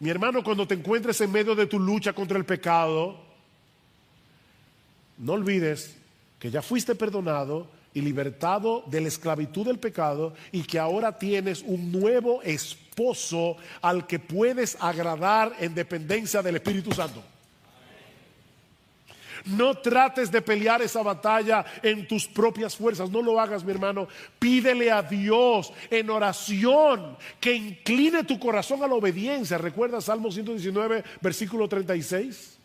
Mi hermano, cuando te encuentres en medio de tu lucha contra el pecado, no olvides que ya fuiste perdonado y libertado de la esclavitud del pecado y que ahora tienes un nuevo esposo al que puedes agradar en dependencia del Espíritu Santo. No trates de pelear esa batalla en tus propias fuerzas. No lo hagas, mi hermano. Pídele a Dios en oración que incline tu corazón a la obediencia. ¿Recuerdas Salmo 119, versículo 36?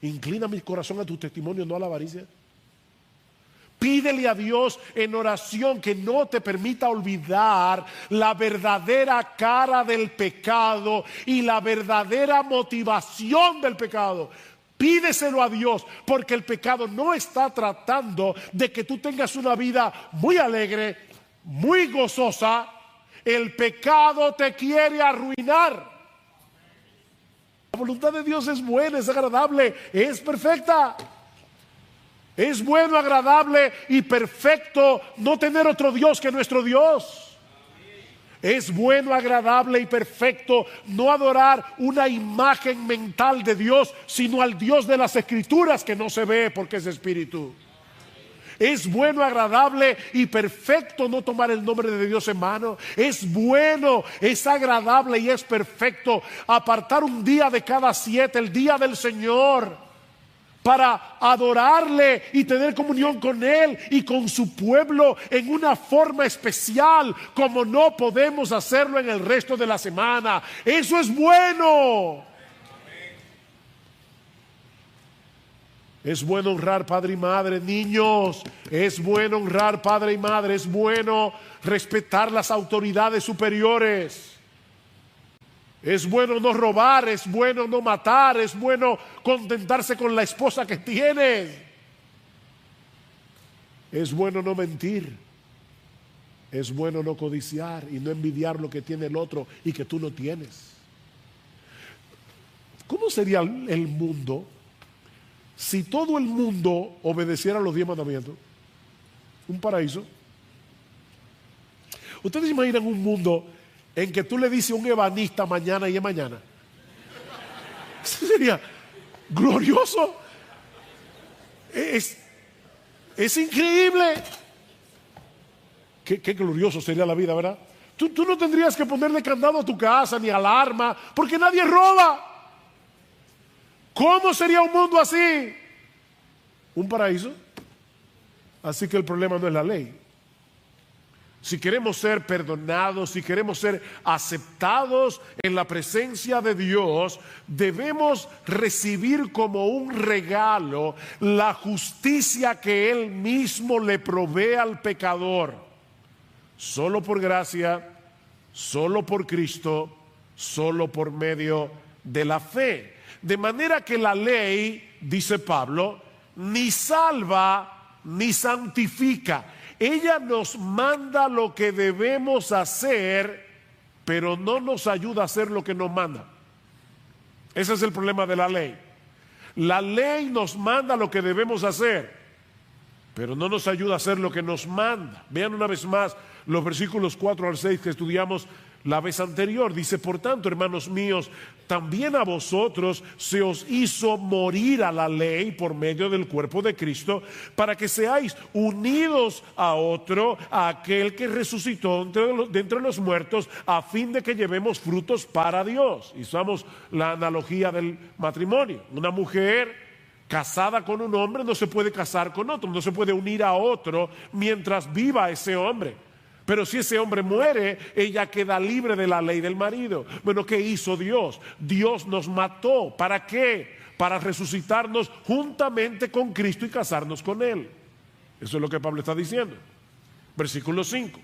Inclina mi corazón a tu testimonio, no a la avaricia. Pídele a Dios en oración que no te permita olvidar la verdadera cara del pecado y la verdadera motivación del pecado. Pídeselo a Dios, porque el pecado no está tratando de que tú tengas una vida muy alegre, muy gozosa. El pecado te quiere arruinar. La voluntad de Dios es buena, es agradable, es perfecta. Es bueno, agradable y perfecto no tener otro Dios que nuestro Dios. Es bueno, agradable y perfecto no adorar una imagen mental de Dios, sino al Dios de las Escrituras, que no se ve porque es espíritu. Es bueno, agradable y perfecto no tomar el nombre de Dios en vano. Es bueno, es agradable y es perfecto apartar un día de cada 7, el día del Señor, para adorarle y tener comunión con Él y con su pueblo en una forma especial, como no podemos hacerlo en el resto de la semana. Eso es bueno. Es bueno honrar padre y madre, niños. Es bueno honrar padre y madre. Es bueno respetar las autoridades superiores. Es bueno no robar, es bueno no matar, es bueno contentarse con la esposa que tienes. Es bueno no mentir. Es bueno no codiciar y no envidiar lo que tiene el otro y que tú no tienes. ¿Cómo sería el mundo si todo el mundo obedeciera los 10 mandamientos? Un paraíso. ¿Ustedes imaginan un mundo en que tú le dices a un ebanista mañana y es mañana? Eso sería glorioso. Es increíble. Qué glorioso sería la vida, ¿verdad? Tú no tendrías que ponerle candado a tu casa ni alarma, porque nadie roba. ¿Cómo sería un mundo así? Un paraíso. Así que el problema no es la ley. Si queremos ser perdonados, si queremos ser aceptados en la presencia de Dios, debemos recibir como un regalo la justicia que Él mismo le provee al pecador. Solo por gracia, solo por Cristo, solo por medio de la fe. De manera que la ley, dice Pablo, ni salva ni santifica. Ella nos manda lo que debemos hacer, pero no nos ayuda a hacer lo que nos manda. Ese es el problema de la ley. La ley nos manda lo que debemos hacer, pero no nos ayuda a hacer lo que nos manda. Vean una vez más los versículos 4 al 6 que estudiamos la vez anterior. Dice: por tanto, hermanos míos, también a vosotros se os hizo morir a la ley por medio del cuerpo de Cristo, para que seáis unidos a otro, a aquel que resucitó de entre los muertos, a fin de que llevemos frutos para Dios. Y usamos la analogía del matrimonio. Una mujer casada con un hombre no se puede casar con otro, no se puede unir a otro mientras viva ese hombre. Pero si ese hombre muere, ella queda libre de la ley del marido. Bueno, ¿qué hizo Dios? Dios nos mató. ¿Para qué? Para resucitarnos juntamente con Cristo y casarnos con Él. Eso es lo que Pablo está diciendo. Versículo 5.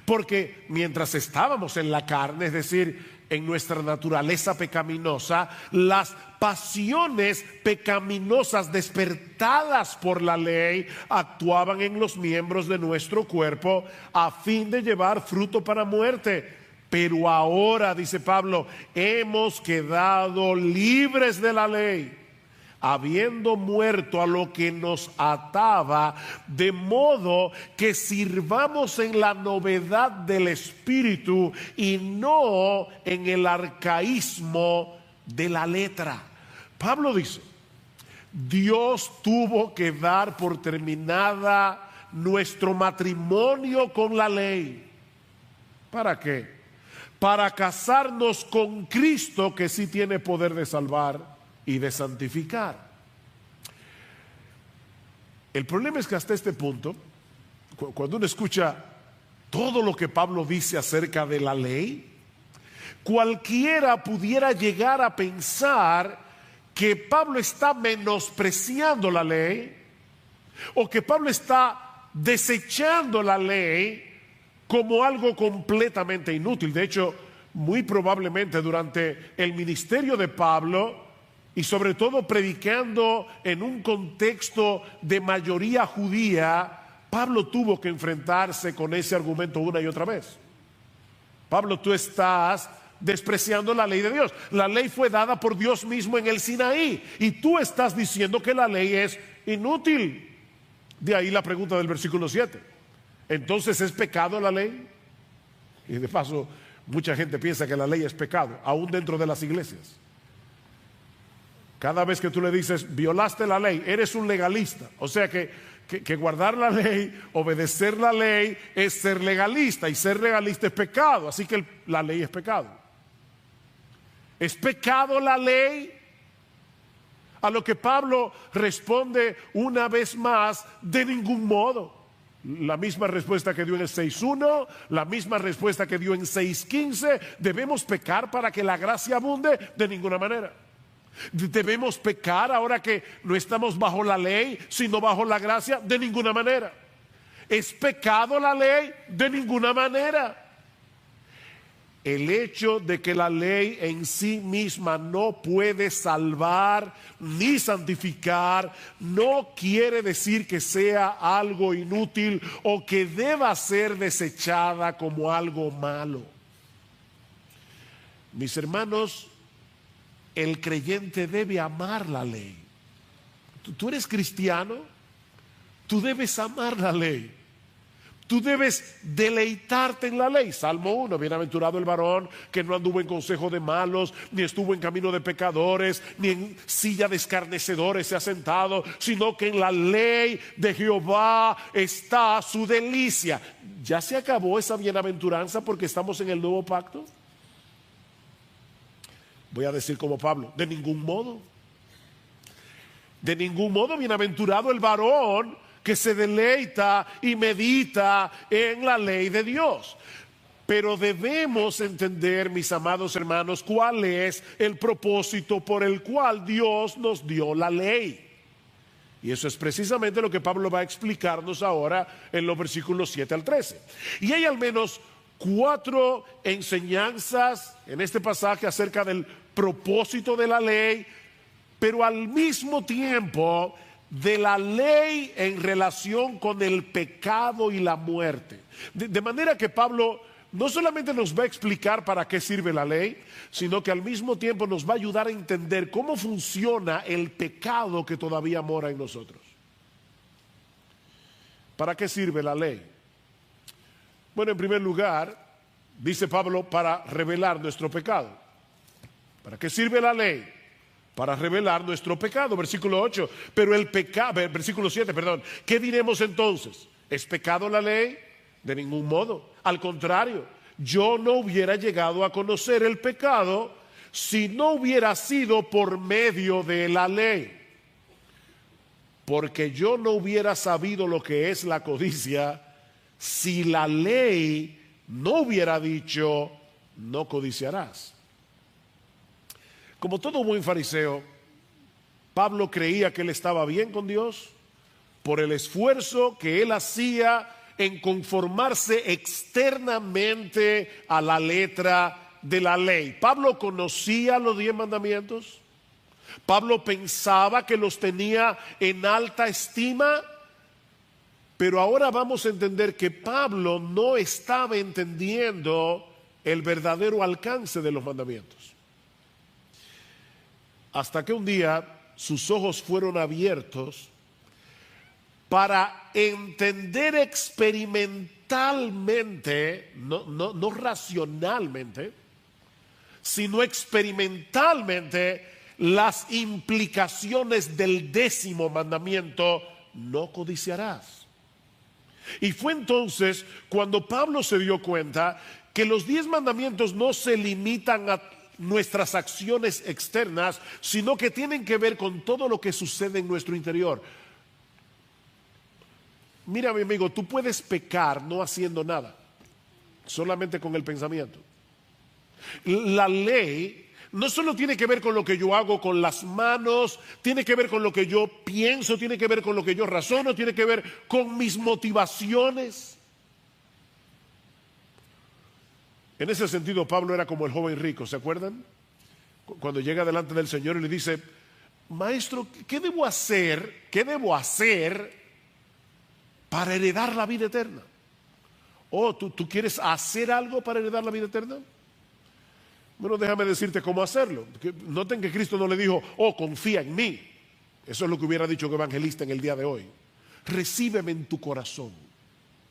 Porque mientras estábamos en la carne, es decir, en nuestra naturaleza pecaminosa, las pasiones pecaminosas despertadas por la ley actuaban en los miembros de nuestro cuerpo a fin de llevar fruto para muerte. Pero ahora, dice Pablo, hemos quedado libres de la ley habiendo muerto a lo que nos ataba, de modo que sirvamos en la novedad del Espíritu y no en el arcaísmo de la letra. Pablo dice, Dios tuvo que dar por terminada nuestro matrimonio con la ley. ¿Para qué? Para casarnos con Cristo, que sí tiene poder de salvar y de santificar. El problema es que hasta este punto, cuando uno escucha todo lo que Pablo dice acerca de la ley, cualquiera pudiera llegar a pensar que Pablo está menospreciando la ley, o que Pablo está desechando la ley como algo completamente inútil. De hecho, muy probablemente durante el ministerio de Pablo, y sobre todo predicando en un contexto de mayoría judía, Pablo tuvo que enfrentarse con ese argumento una y otra vez. Pablo, tú estás despreciando la ley de Dios. La ley fue dada por Dios mismo en el Sinaí, y tú estás diciendo que la ley es inútil. De ahí la pregunta del versículo 7. Entonces, ¿es pecado la ley? Y de paso, mucha gente piensa que la ley es pecado, aún dentro de las iglesias. Cada vez que tú le dices, violaste la ley, eres un legalista. O sea que guardar la ley, obedecer la ley, es ser legalista. Y ser legalista es pecado. Así que la ley es pecado. ¿Es pecado la ley? A lo que Pablo responde una vez más, de ningún modo. La misma respuesta que dio en el 6.1, la misma respuesta que dio en 6.15. ¿Debemos pecar para que la gracia abunde? De ninguna manera. ¿Debemos pecar ahora que no estamos bajo la ley, sino bajo la gracia? De ninguna manera. ¿Es pecado la ley? De ninguna manera. El hecho de que la ley en sí misma no puede salvar ni santificar no quiere decir que sea algo inútil o que deba ser desechada como algo malo. Mis hermanos, el creyente debe amar la ley. Tú eres cristiano, tú debes amar la ley. Tú debes deleitarte en la ley. Salmo 1, bienaventurado el varón que no anduvo en consejo de malos, ni estuvo en camino de pecadores, ni en silla de escarnecedores se ha sentado, sino que en la ley de Jehová está su delicia. ¿Ya se acabó esa bienaventuranza porque estamos en el nuevo pacto? Voy a decir como Pablo, de ningún modo. De ningún modo, bienaventurado el varón que se deleita y medita en la ley de Dios. Pero debemos entender, mis amados hermanos, cuál es el propósito por el cual Dios nos dio la ley. Y eso es precisamente lo que Pablo va a explicarnos ahora en los versículos 7 al 13. Y hay al menos 4 enseñanzas en este pasaje acerca del propósito de la ley, pero al mismo tiempo de la ley en relación con el pecado y la muerte. De manera que Pablo no solamente nos va a explicar para qué sirve la ley, sino que al mismo tiempo nos va a ayudar a entender cómo funciona el pecado que todavía mora en nosotros. ¿Para qué sirve la ley? Bueno, en primer lugar, dice Pablo, para revelar nuestro pecado. ¿Para qué sirve la ley? Para revelar nuestro pecado. Versículo 8. Pero el pecado, versículo 7, perdón. ¿Qué diremos entonces? ¿Es pecado la ley? De ningún modo. Al contrario, yo no hubiera llegado a conocer el pecado si no hubiera sido por medio de la ley. Porque yo no hubiera sabido lo que es la codicia si la ley no hubiera dicho, no codiciarás. Como todo buen fariseo, Pablo creía que él estaba bien con Dios por el esfuerzo que él hacía en conformarse externamente a la letra de la ley. Pablo conocía los 10 mandamientos. Pablo pensaba que los tenía en alta estima. Pero ahora vamos a entender que Pablo no estaba entendiendo el verdadero alcance de los mandamientos. Hasta que un día sus ojos fueron abiertos para entender experimentalmente, no racionalmente, sino experimentalmente, las implicaciones del 10º mandamiento: no codiciarás. Y fue entonces cuando Pablo se dio cuenta que los 10 mandamientos no se limitan a nuestras acciones externas, sino que tienen que ver con todo lo que sucede en nuestro interior. Mira, mi amigo, tú puedes pecar no haciendo nada, solamente con el pensamiento. La ley no solo tiene que ver con lo que yo hago con las manos, tiene que ver con lo que yo pienso, tiene que ver con lo que yo razono, tiene que ver con mis motivaciones. En ese sentido, Pablo era como el joven rico, ¿se acuerdan? Cuando llega delante del Señor y le dice: Maestro, ¿qué debo hacer? ¿Qué debo hacer para heredar la vida eterna? Oh, ¿tú quieres hacer algo para heredar la vida eterna? Bueno, déjame decirte cómo hacerlo. Noten que Cristo no le dijo: oh, confía en mí. Eso es lo que hubiera dicho un evangelista en el día de hoy. Recíbeme en tu corazón.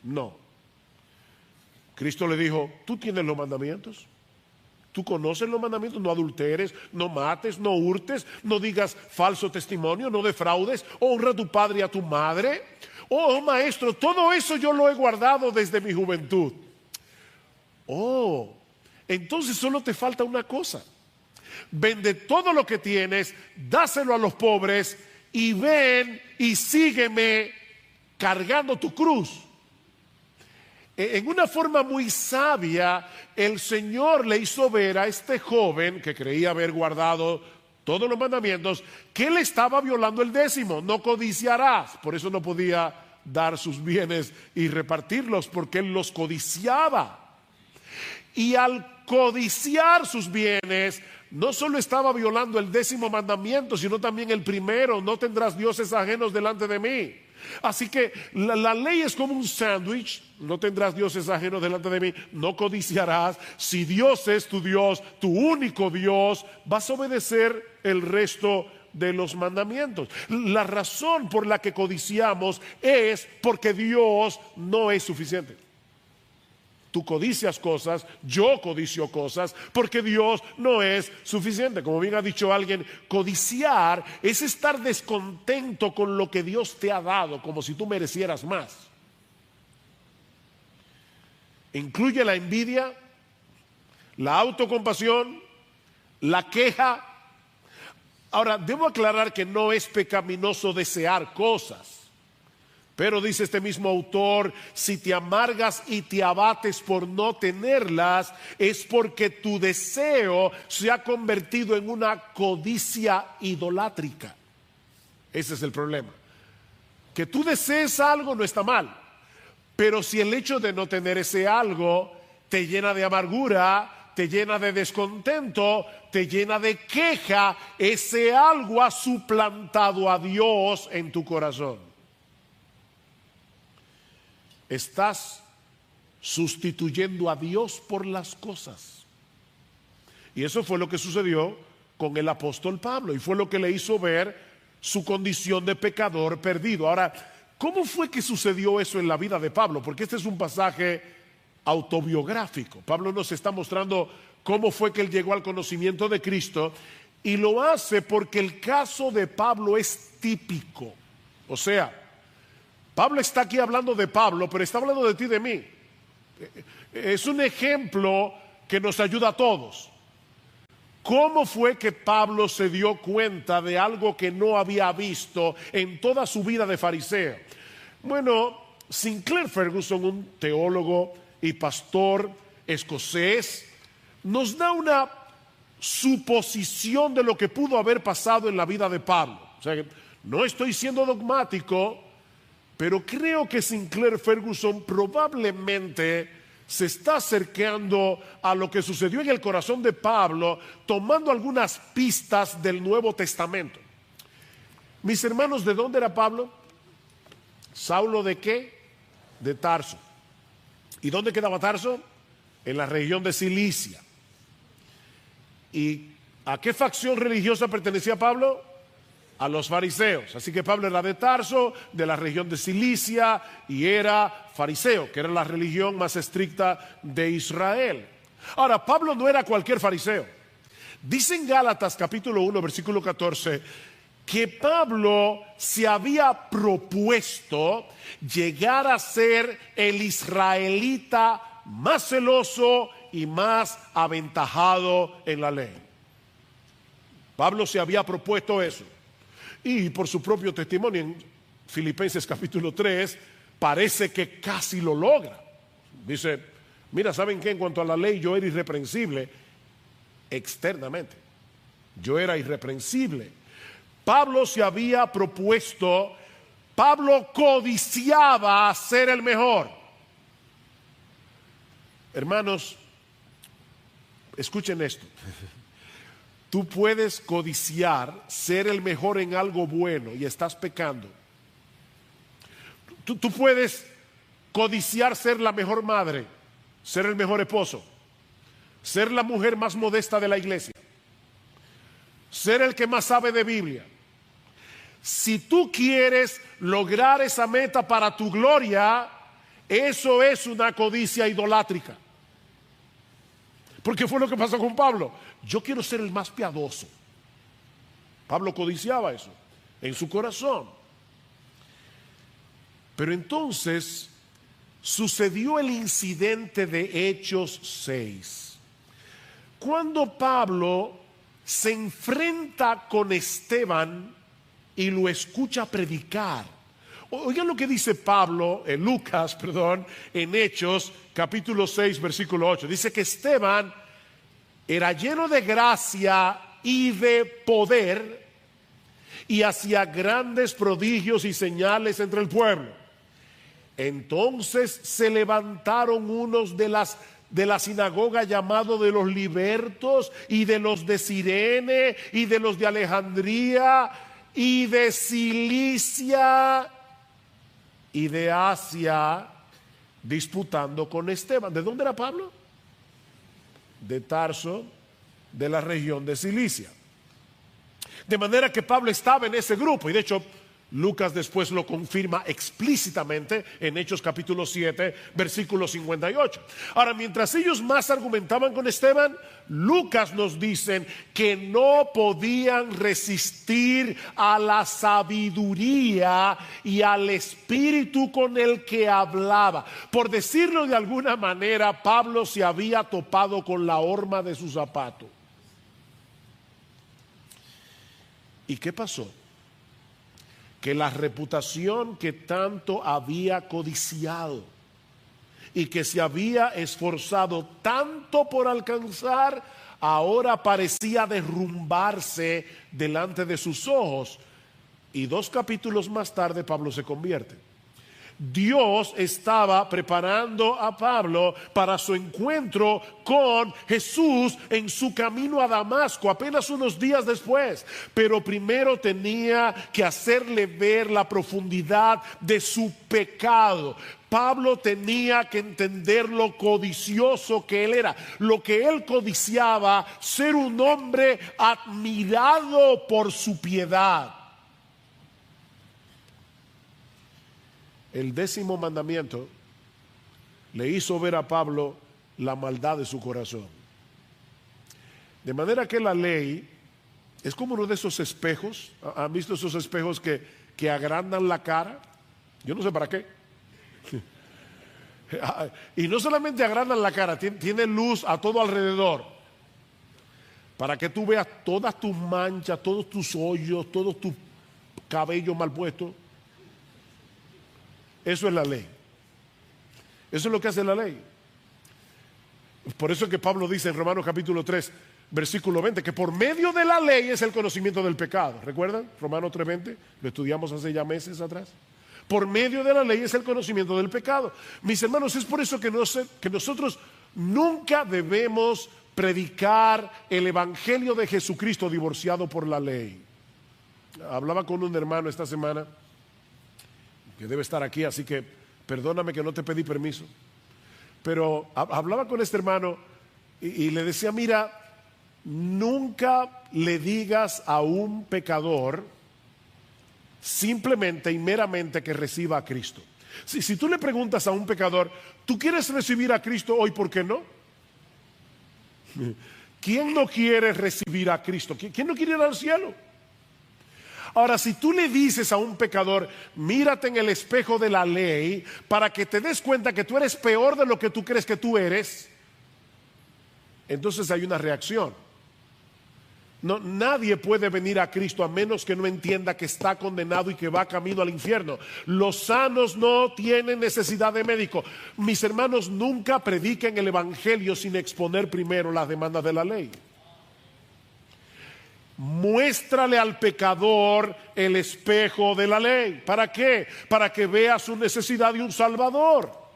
No. Cristo le dijo: tú tienes los mandamientos. Tú conoces los mandamientos. No adulteres, no mates, no hurtes, no digas falso testimonio, no defraudes, honra a tu padre y a tu madre. Oh, maestro, todo eso yo lo he guardado desde mi juventud. Oh, entonces solo te falta una cosa: vende todo lo que tienes, dáselo a los pobres y ven y sígueme cargando tu cruz. En una forma muy sabia, el Señor le hizo ver a este joven que creía haber guardado todos los mandamientos, que él estaba violando el 10º: no codiciarás. Por eso no podía dar sus bienes y repartirlos, porque él los codiciaba. Y al codiciar sus bienes, no solo estaba violando el 10º mandamiento, sino también el primero: no tendrás dioses ajenos delante de mí. Así que la ley es como un sándwich: no tendrás dioses ajenos delante de mí, no codiciarás. Si Dios es tu Dios, tu único Dios, vas a obedecer el resto de los mandamientos. La razón por la que codiciamos es porque Dios no es suficiente. Tú codicias cosas, yo codicio cosas, porque Dios no es suficiente. Como bien ha dicho alguien, codiciar es estar descontento con lo que Dios te ha dado, como si tú merecieras más. Incluye la envidia, la autocompasión, la queja. Ahora, debo aclarar que no es pecaminoso desear cosas. Pero dice este mismo autor: si te amargas y te abates por no tenerlas, es porque tu deseo se ha convertido en una codicia idolátrica. Ese es el problema. Que tú desees algo no está mal, pero si el hecho de no tener ese algo te llena de amargura, te llena de descontento, te llena de queja, ese algo ha suplantado a Dios en tu corazón. Estás sustituyendo a Dios por las cosas. Y eso fue lo que sucedió con el apóstol Pablo, y fue lo que le hizo ver su condición de pecador perdido. Ahora, ¿cómo fue que sucedió eso en la vida de Pablo? Porque este es un pasaje autobiográfico. Pablo nos está mostrando cómo fue que él llegó al conocimiento de Cristo, y lo hace porque el caso de Pablo es típico. O sea, Pablo está aquí hablando de Pablo, pero está hablando de ti y de mí. Es un ejemplo que nos ayuda a todos. ¿Cómo fue que Pablo se dio cuenta de algo que no había visto en toda su vida de fariseo? Bueno, Sinclair Ferguson, un teólogo y pastor escocés, nos da una suposición de lo que pudo haber pasado en la vida de Pablo. O sea, no estoy siendo dogmático, pero creo que Sinclair Ferguson probablemente se está acercando a lo que sucedió en el corazón de Pablo, tomando algunas pistas del Nuevo Testamento. Mis hermanos, ¿de dónde era Pablo? ¿Saulo de qué? De Tarso. ¿Y dónde quedaba Tarso? En la región de Cilicia. ¿Y a qué facción religiosa pertenecía Pablo? a los fariseos. Así que Pablo era de Tarso, de la región de Cilicia, y era fariseo, que era la religión más estricta de Israel. Ahora, Pablo no era cualquier fariseo. Dice en Gálatas capítulo 1, versículo 14, que Pablo se había propuesto llegar a ser el israelita más celoso y más aventajado en la ley. Pablo se había propuesto eso. Y por su propio testimonio en Filipenses capítulo 3, parece que casi lo logra. Dice, mira, ¿saben qué? En cuanto a la ley, yo era irreprensible externamente. Yo era irreprensible. Pablo se había propuesto, Pablo codiciaba ser el mejor. Hermanos, escuchen esto. Tú puedes codiciar ser el mejor en algo bueno y estás pecando. Tú puedes codiciar ser la mejor madre, ser el mejor esposo, ser la mujer más modesta de la iglesia, ser el que más sabe de Biblia. Si tú quieres lograr esa meta para tu gloria, eso es una codicia idolátrica. Porque fue lo que pasó con Pablo. Yo quiero ser el más piadoso. Pablo codiciaba eso en su corazón. Pero entonces sucedió el incidente de Hechos 6. Cuando Pablo se enfrenta con Esteban y lo escucha predicar. Oigan lo que dice Pablo, Lucas, en Hechos capítulo 6, versículo 8. Dice que Esteban era lleno de gracia y de poder y hacía grandes prodigios y señales entre el pueblo. Entonces se levantaron unos de la sinagoga llamado de los libertos y de los de Cirene y de los de Alejandría y de Cilicia y de Asia, disputando con Esteban. ¿De dónde era Pablo? De Tarso, de la región de Cilicia. De manera que Pablo estaba en ese grupo, y de hecho Lucas después lo confirma explícitamente en Hechos capítulo 7, versículo 58. Ahora, mientras ellos más argumentaban con Esteban, Lucas nos dice que no podían resistir a la sabiduría y al espíritu con el que hablaba. Por decirlo de alguna manera, Pablo se había topado con la horma de su zapato. ¿Y qué pasó? Que la reputación que tanto había codiciado y que se había esforzado tanto por alcanzar, ahora parecía derrumbarse delante de sus ojos. Y 2 capítulos más tarde Pablo se convierte. Dios estaba preparando a Pablo para su encuentro con Jesús en su camino a Damasco, apenas unos días después. Pero primero tenía que hacerle ver la profundidad de su pecado. Pablo tenía que entender lo codicioso que él era, lo que él codiciaba, ser un hombre admirado por su piedad. El 10º mandamiento le hizo ver a Pablo la maldad de su corazón. De manera que la ley es como uno de esos espejos. ¿Han visto esos espejos que agrandan la cara? Yo no sé para qué. Y no solamente agrandan la cara, tiene luz a todo alrededor, para que tú veas todas tus manchas, todos tus hoyos, todos tus cabellos mal puestos. Eso es la ley. Eso es lo que hace la ley. Por eso es que Pablo dice en Romanos capítulo 3, versículo 20, que por medio de la ley es el conocimiento del pecado. ¿Recuerdan? Romanos 3:20, lo estudiamos hace ya meses atrás. Por medio de la ley es el conocimiento del pecado. Mis hermanos, es por eso que nosotros nunca debemos predicar el evangelio de Jesucristo divorciado por la ley. Hablaba con un hermano esta semana que debe estar aquí, así que perdóname que no te pedí permiso, pero hablaba con este hermano y le decía, mira, nunca le digas a un pecador simplemente y meramente que reciba a Cristo. Si tú le preguntas a un pecador, ¿tú quieres recibir a Cristo hoy? ¿Por qué no? ¿Quién no quiere recibir a Cristo? ¿Quién no quiere ir al cielo? Ahora, si tú le dices a un pecador, mírate en el espejo de la ley para que te des cuenta que tú eres peor de lo que tú crees que tú eres, entonces hay una reacción. No, nadie puede venir a Cristo a menos que no entienda que está condenado y que va camino al infierno. Los sanos no tienen necesidad de médico. Mis hermanos, nunca prediquen el evangelio sin exponer primero las demandas de la ley. Muéstrale al pecador el espejo de la ley. ¿Para qué? Para que vea su necesidad de un salvador.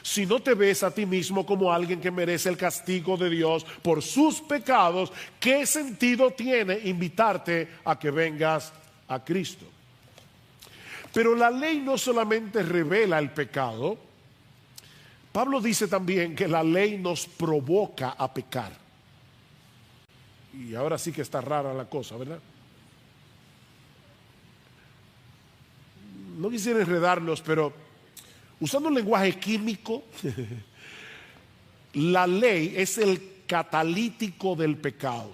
Si no te ves a ti mismo como alguien que merece el castigo de Dios por sus pecados, ¿qué sentido tiene invitarte a que vengas a Cristo? Pero la ley no solamente revela el pecado. Pablo dice también que la ley nos provoca a pecar. Y ahora sí que está rara la cosa, ¿verdad? No quisiera enredarlos, pero usando un lenguaje químico, la ley es el catalítico del pecado.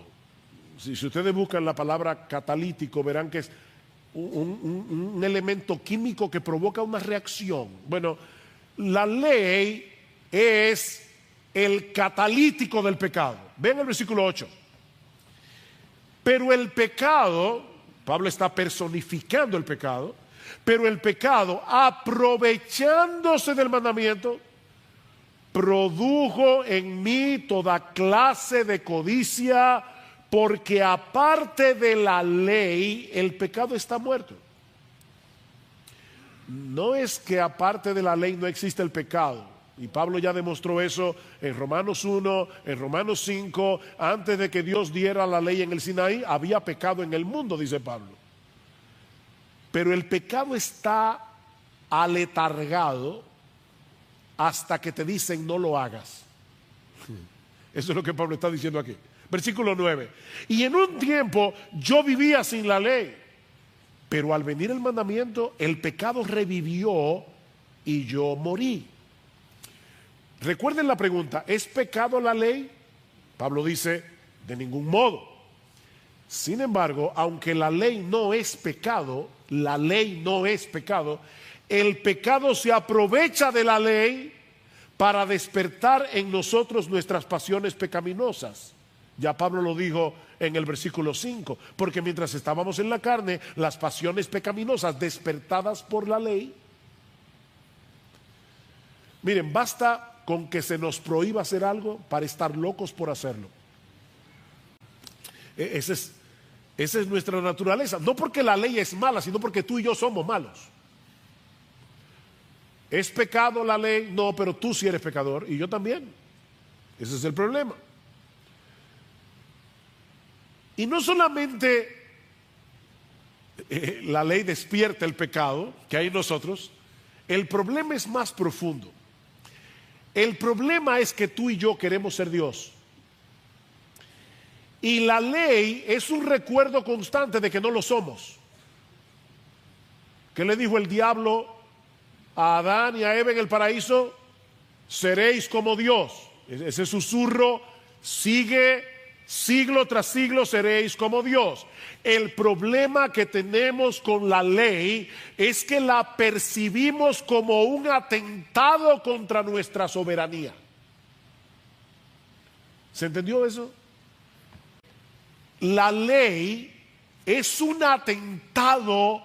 Si ustedes buscan la palabra catalítico, verán que es un elemento químico que provoca una reacción. Bueno, la ley es el catalítico del pecado. Vean el versículo 8. Pero el pecado, Pablo está personificando el pecado, pero el pecado, aprovechándose del mandamiento, produjo en mí toda clase de codicia, porque aparte de la ley, el pecado está muerto. No es que aparte de la ley no existe el pecado. Y Pablo ya demostró eso en Romanos 1, en Romanos 5. Antes de que Dios diera la ley en el Sinaí, había pecado en el mundo, dice Pablo. Pero el pecado está aletargado hasta que te dicen no lo hagas. Eso es lo que Pablo está diciendo aquí. Versículo 9. Y en un tiempo yo vivía sin la ley, pero al venir el mandamiento, el pecado revivió y yo morí. Recuerden la pregunta, ¿es pecado la ley? Pablo dice, de ningún modo. Sin embargo, aunque la ley no es pecado, el pecado se aprovecha de la ley para despertar en nosotros nuestras pasiones pecaminosas. Ya Pablo lo dijo en el versículo 5, porque mientras estábamos en la carne, las pasiones pecaminosas despertadas por la ley. Miren, basta con que se nos prohíba hacer algo para estar locos por hacerlo. Esa es nuestra naturaleza. No porque la ley es mala, sino porque tú y yo somos malos. ¿Es pecado la ley? No, pero tú sí eres pecador y yo también. Ese es el problema. Y no solamente la ley despierta el pecado que hay en nosotros, el problema es más profundo. El problema es que tú y yo queremos ser Dios. Y la ley es un recuerdo constante de que no lo somos. ¿Qué le dijo el diablo a Adán y a Eva en el paraíso? Seréis como Dios. Ese susurro sigue siglo tras siglo, seréis como Dios. El problema que tenemos con la ley es que la percibimos como un atentado contra nuestra soberanía. ¿Se entendió eso? La ley es un atentado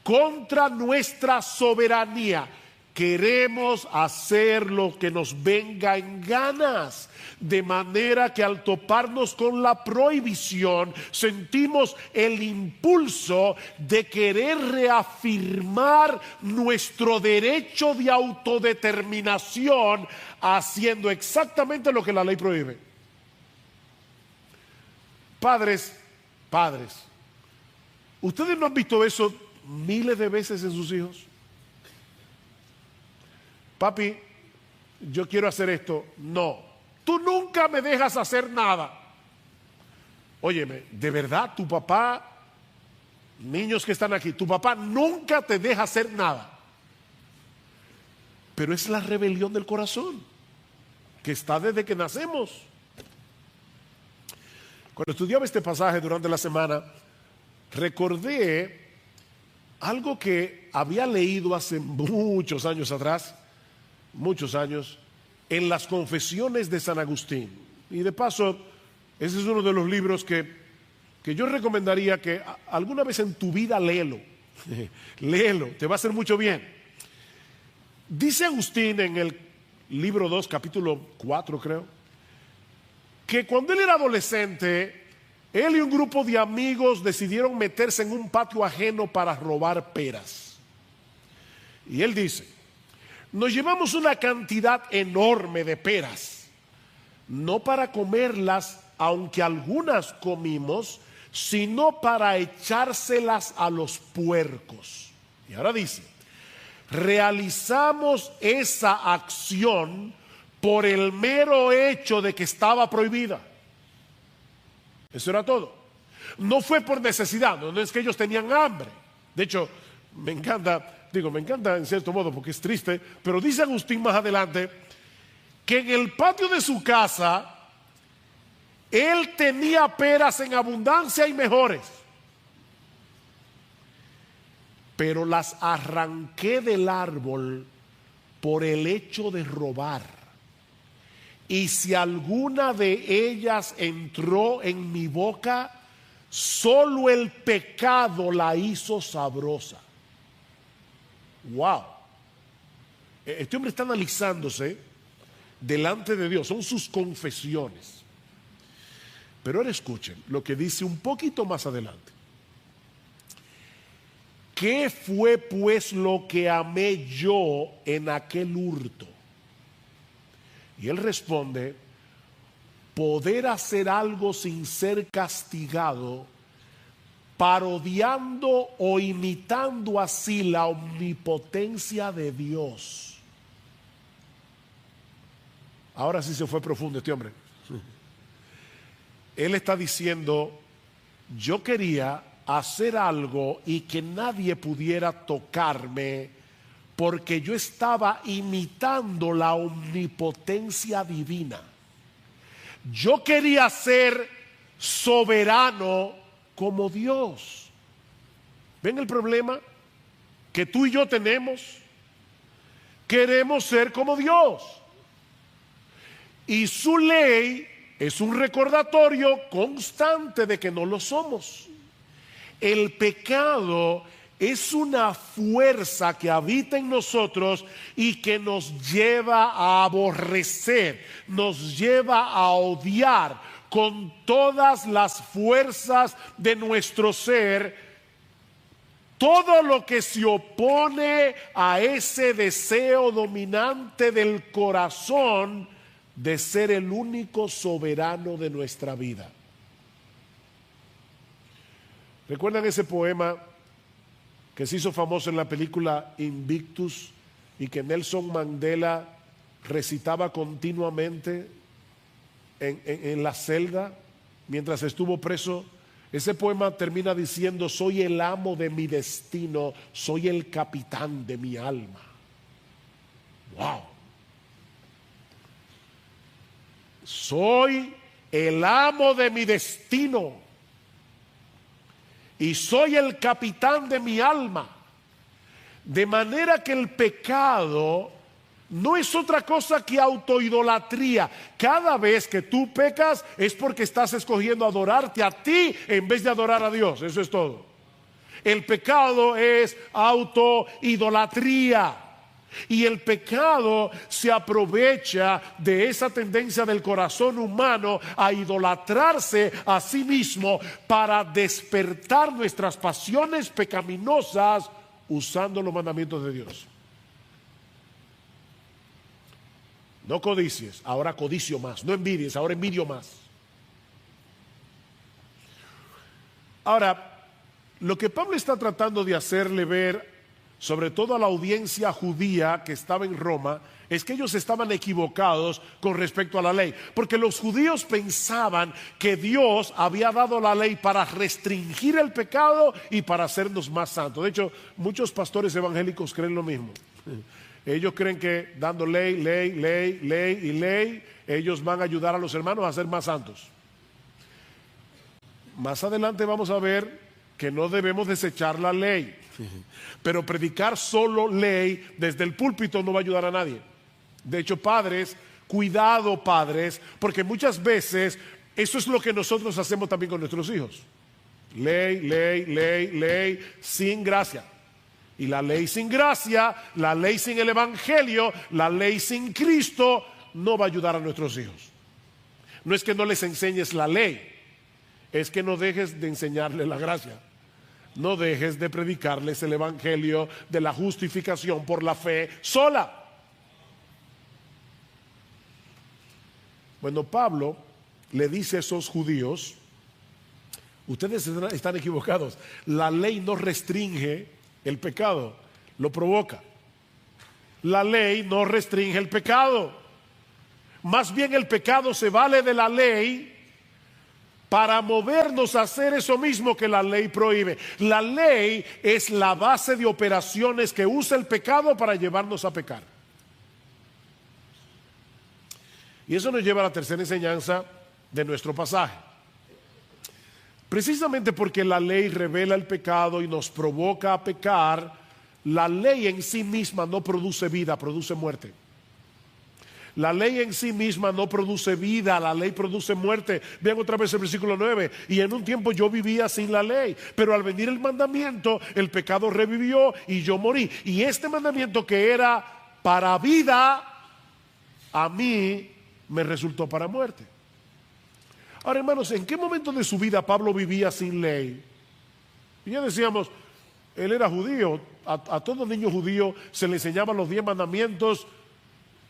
contra nuestra soberanía. Queremos hacer lo que nos venga en ganas, de manera que al toparnos con la prohibición sentimos el impulso de querer reafirmar nuestro derecho de autodeterminación haciendo exactamente lo que la ley prohíbe. Padres, ¿ustedes no han visto eso miles de veces en sus hijos? Papi, yo quiero hacer esto. No, tú nunca me dejas hacer nada. Óyeme, ¿de verdad tu papá niños que están aquí, tu papá nunca te deja hacer nada. Pero es la rebelión del corazón que está desde que nacemos. Cuando estudiaba este pasaje durante la semana, recordé algo que había leído hace muchos años atrás, muchos años, en las Confesiones de San Agustín. Y de paso, ese es uno de los libros que yo recomendaría que alguna vez en tu vida léelo. Léelo, te va a hacer mucho bien. Dice Agustín en el libro 2, capítulo 4 creo, que cuando él era adolescente, él y un grupo de amigos decidieron meterse en un patio ajeno para robar peras. Y él dice, nos llevamos una cantidad enorme de peras, no para comerlas, aunque algunas comimos, sino para echárselas a los puercos. Y ahora dice, realizamos esa acción por el mero hecho de que estaba prohibida. Eso era todo. No fue por necesidad, no es que ellos tenían hambre. De hecho, me encanta en cierto modo porque es triste, pero dice Agustín más adelante que en el patio de su casa él tenía peras en abundancia y mejores, pero las arranqué del árbol por el hecho de robar. Y si alguna de ellas entró en mi boca, solo el pecado la hizo sabrosa. Wow. Este hombre está analizándose delante de Dios, son sus confesiones. Pero ahora escuchen lo que dice un poquito más adelante. ¿Qué fue pues lo que amé yo en aquel hurto? Y él responde, poder hacer algo sin ser castigado, parodiando o imitando así la omnipotencia de Dios. Ahora sí se fue profundo este hombre. Él está diciendo, yo quería hacer algo y que nadie pudiera tocarme porque yo estaba imitando la omnipotencia divina. Yo quería ser soberano como Dios. ¿Ven el problema que tú y yo tenemos? Queremos ser como Dios. Y su ley es un recordatorio constante de que no lo somos. El pecado es una fuerza que habita en nosotros y que nos lleva a aborrecer, nos lleva a odiar con todas las fuerzas de nuestro ser todo lo que se opone a ese deseo dominante del corazón de ser el único soberano de nuestra vida. ¿Recuerdan ese poema que se hizo famoso en la película Invictus y que Nelson Mandela recitaba continuamente en la celda mientras estuvo preso? Ese poema termina diciendo, soy el amo de mi destino, soy el capitán de mi alma. ¡Wow! Soy el amo de mi destino y soy el capitán de mi alma. De manera que el pecado no es otra cosa que autoidolatría. Cada vez que tú pecas es porque estás escogiendo adorarte a ti en vez de adorar a Dios. Eso es todo. El pecado es autoidolatría. Y el pecado se aprovecha de esa tendencia del corazón humano a idolatrarse a sí mismo para despertar nuestras pasiones pecaminosas usando los mandamientos de Dios. No codicies, ahora codicio más. No envidies, ahora envidio más. Ahora, lo que Pablo está tratando de hacerle ver sobre todo a la audiencia judía que estaba en Roma, es que ellos estaban equivocados con respecto a la ley, porque los judíos pensaban que Dios había dado la ley para restringir el pecado y para hacernos más santos. De hecho, muchos pastores evangélicos creen lo mismo. Ellos creen que dando ley, ellos van a ayudar a los hermanos a ser más santos. Más adelante vamos a ver que no debemos desechar la ley, pero predicar solo ley desde el púlpito no va a ayudar a nadie. De hecho, padres, cuidado padres, porque muchas veces eso es lo que nosotros hacemos también con nuestros hijos. Ley, sin gracia. Y la ley sin gracia, la ley sin el evangelio, la ley sin Cristo no va a ayudar a nuestros hijos. No es que no les enseñes la ley, es que no dejes de enseñarles la gracia. No dejes de predicarles el evangelio de la justificación por la fe sola. Bueno, Pablo le dice a esos judíos: ustedes están equivocados. La ley no restringe el pecado, lo provoca. La ley no restringe el pecado. Más bien el pecado se vale de la ley para movernos a hacer eso mismo que la ley prohíbe. La ley es la base de operaciones que usa el pecado para llevarnos a pecar. Y eso nos lleva a la tercera enseñanza de nuestro pasaje. Precisamente porque la ley revela el pecado y nos provoca a pecar, la ley en sí misma no produce vida, produce muerte. La ley en sí misma no produce vida, la ley produce muerte. Vean otra vez el versículo 9. Y en un tiempo yo vivía sin la ley, pero al venir el mandamiento, el pecado revivió y yo morí. Y este mandamiento que era para vida, a mí me resultó para muerte. Ahora, hermanos, ¿en qué momento de su vida Pablo vivía sin ley? Y ya decíamos, él era judío. A todo niño judío se le enseñaban los 10 mandamientos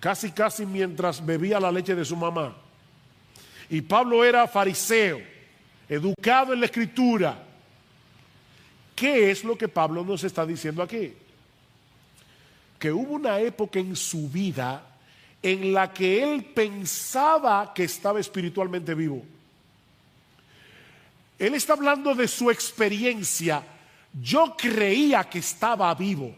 casi mientras bebía la leche de su mamá. Y Pablo era fariseo, educado en la escritura. ¿Qué es lo que Pablo nos está diciendo aquí? Que hubo una época en su vida en la que él pensaba que estaba espiritualmente vivo. Él está hablando de su experiencia. Yo creía que estaba vivo.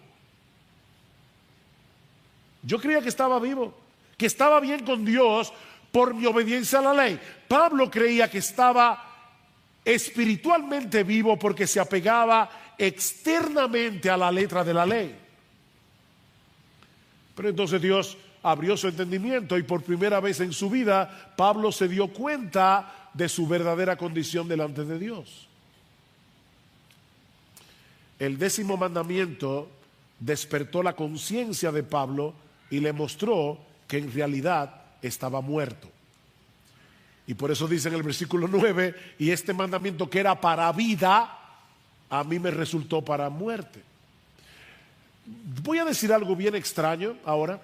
Yo creía que estaba vivo, que estaba bien con Dios por mi obediencia a la ley. Pablo creía que estaba espiritualmente vivo porque se apegaba externamente a la letra de la ley. Pero entonces Dios abrió su entendimiento y por primera vez en su vida Pablo se dio cuenta de su verdadera condición delante de Dios. El 10º mandamiento despertó la conciencia de Pablo y le mostró que en realidad estaba muerto. Y por eso dice en el versículo 9, y este mandamiento que era para vida, a mí me resultó para muerte. Voy a decir algo bien extraño ahora.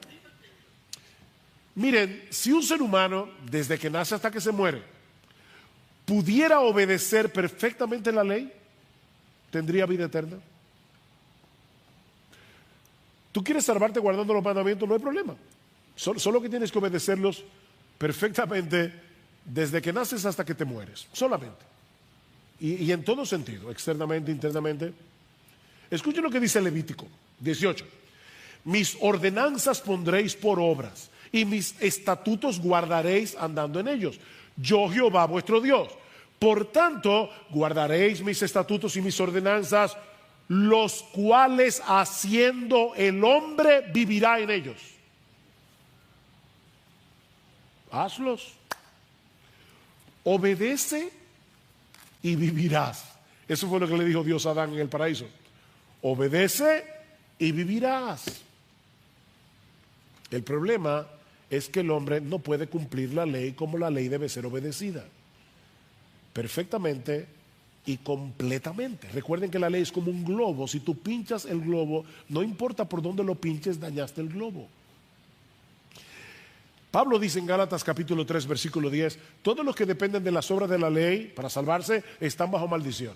Miren, si un ser humano, desde que nace hasta que se muere, pudiera obedecer perfectamente la ley, tendría vida eterna. Tú quieres salvarte guardando los mandamientos, no hay problema. Solo que tienes que obedecerlos perfectamente desde que naces hasta que te mueres, solamente. Y en todo sentido, externamente, internamente. Escuchen lo que dice Levítico 18. Mis ordenanzas pondréis por obras y mis estatutos guardaréis andando en ellos. Yo, Jehová, vuestro Dios. Por tanto, guardaréis mis estatutos y mis ordenanzas, los cuales haciendo el hombre vivirá en ellos. Hazlos. Obedece y vivirás. Eso fue lo que le dijo Dios a Adán en el paraíso. Obedece y vivirás. El problema es que el hombre no puede cumplir la ley como la ley debe ser obedecida. Perfectamente y completamente. Recuerden que la ley es como un globo. Si tú pinchas el globo, no importa por dónde lo pinches, dañaste el globo. Pablo dice en Gálatas capítulo 3 versículo 10, todos los que dependen de las obras de la ley para salvarse están bajo maldición.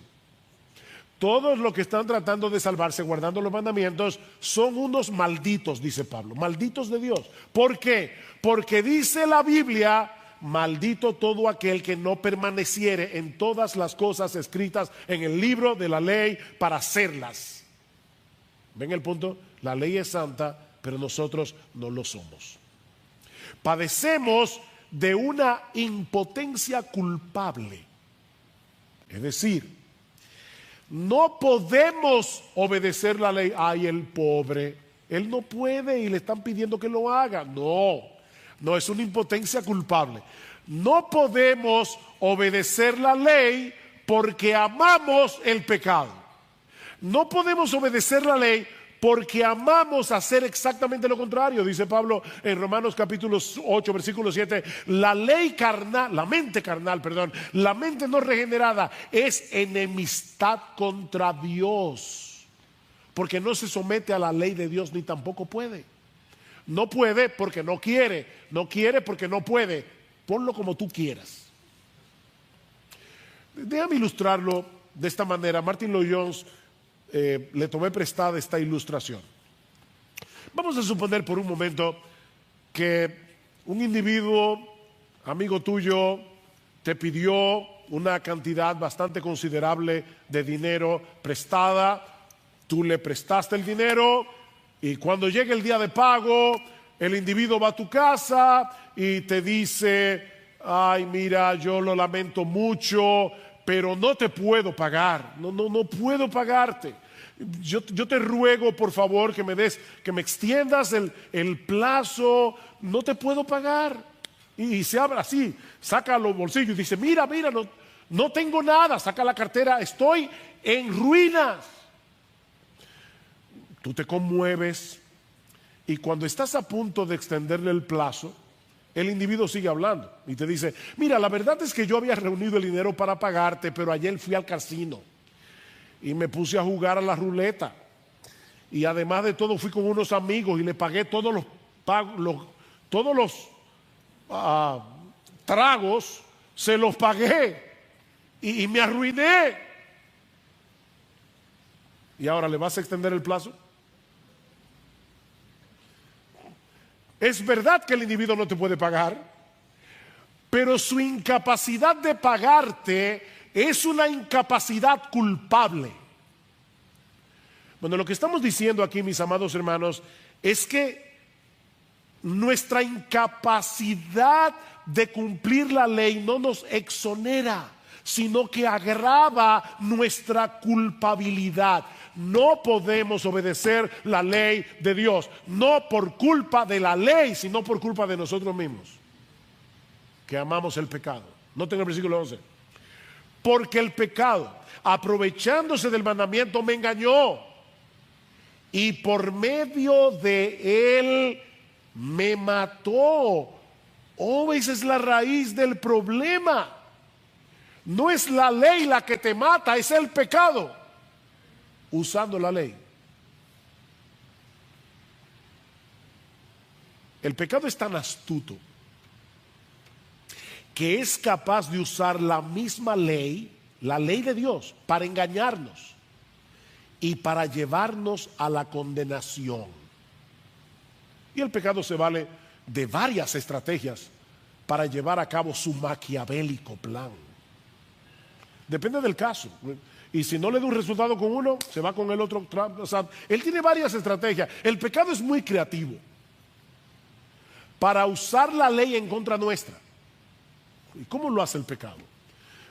Todos los que están tratando de salvarse guardando los mandamientos son unos malditos, dice Pablo, malditos de Dios. ¿Por qué? Porque dice la Biblia, maldito todo aquel que no permaneciere en todas las cosas escritas en el libro de la ley para hacerlas. ¿Ven el punto? La ley es santa, pero nosotros no lo somos. Padecemos de una impotencia culpable. Es decir, no podemos obedecer la ley. Ay, el pobre, él no puede y le están pidiendo que lo haga. No, es una impotencia culpable. No podemos obedecer la ley porque amamos el pecado. No podemos obedecer la ley porque amamos hacer exactamente lo contrario. Dice Pablo en Romanos capítulo 8, versículo 7, la mente no regenerada es enemistad contra Dios, porque no se somete a la ley de Dios ni tampoco puede. No puede porque no quiere porque no puede. Ponlo como tú quieras. Déjame ilustrarlo de esta manera. Martin Lloyd-Jones le tomé prestada esta ilustración. Vamos a suponer por un momento que un individuo, amigo tuyo, te pidió una cantidad bastante considerable de dinero prestada. Tú le prestaste el dinero y cuando llegue el día de pago, el individuo va a tu casa y te dice, ay, mira, yo lo lamento mucho, pero no te puedo pagar, no puedo pagarte. Yo te ruego, por favor, que me extiendas el plazo, no te puedo pagar. Y se abre así, saca los bolsillos y dice, mira, no tengo nada, saca la cartera, estoy en ruinas. Tú te conmueves y cuando estás a punto de extenderle el plazo, el individuo sigue hablando y te dice, mira, la verdad es que yo había reunido el dinero para pagarte, pero ayer fui al casino y me puse a jugar a la ruleta y además de todo fui con unos amigos y le pagué todos los tragos, se los pagué y me arruiné. ¿Y ahora le vas a extender el plazo? Es verdad que el individuo no te puede pagar, pero su incapacidad de pagarte es una incapacidad culpable. Bueno, lo que estamos diciendo aquí, mis amados hermanos, es que nuestra incapacidad de cumplir la ley no nos exonera, sino que agrava nuestra culpabilidad. No podemos obedecer la ley de Dios, no por culpa de la ley, sino por culpa de nosotros mismos, que amamos el pecado. Noten el versículo 11. Porque el pecado, aprovechándose del mandamiento, me engañó y por medio de él me mató. Oh, esa es la raíz del problema. No es la ley la que te mata, es el pecado usando la ley. El pecado es tan astuto que es capaz de usar la misma ley, la ley de Dios, para engañarnos y para llevarnos a la condenación. Y el pecado se vale de varias estrategias para llevar a cabo su maquiavélico plan. Depende del caso. Y si no le da un resultado con uno, se va con el otro. O sea, él tiene varias estrategias. El pecado es muy creativo para usar la ley en contra nuestra. ¿Y cómo lo hace el pecado?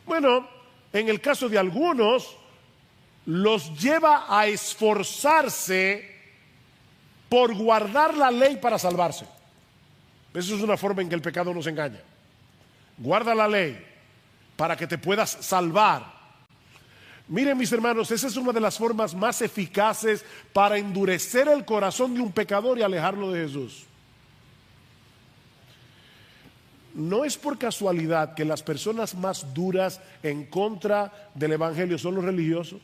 Bueno, en el caso de algunos, los lleva a esforzarse por guardar la ley para salvarse. Eso es una forma en que el pecado nos engaña. Guarda la ley para que te puedas salvar. Miren, mis hermanos, esa es una de las formas más eficaces para endurecer el corazón de un pecador y alejarlo de Jesús. No es por casualidad que las personas más duras en contra del evangelio son los religiosos.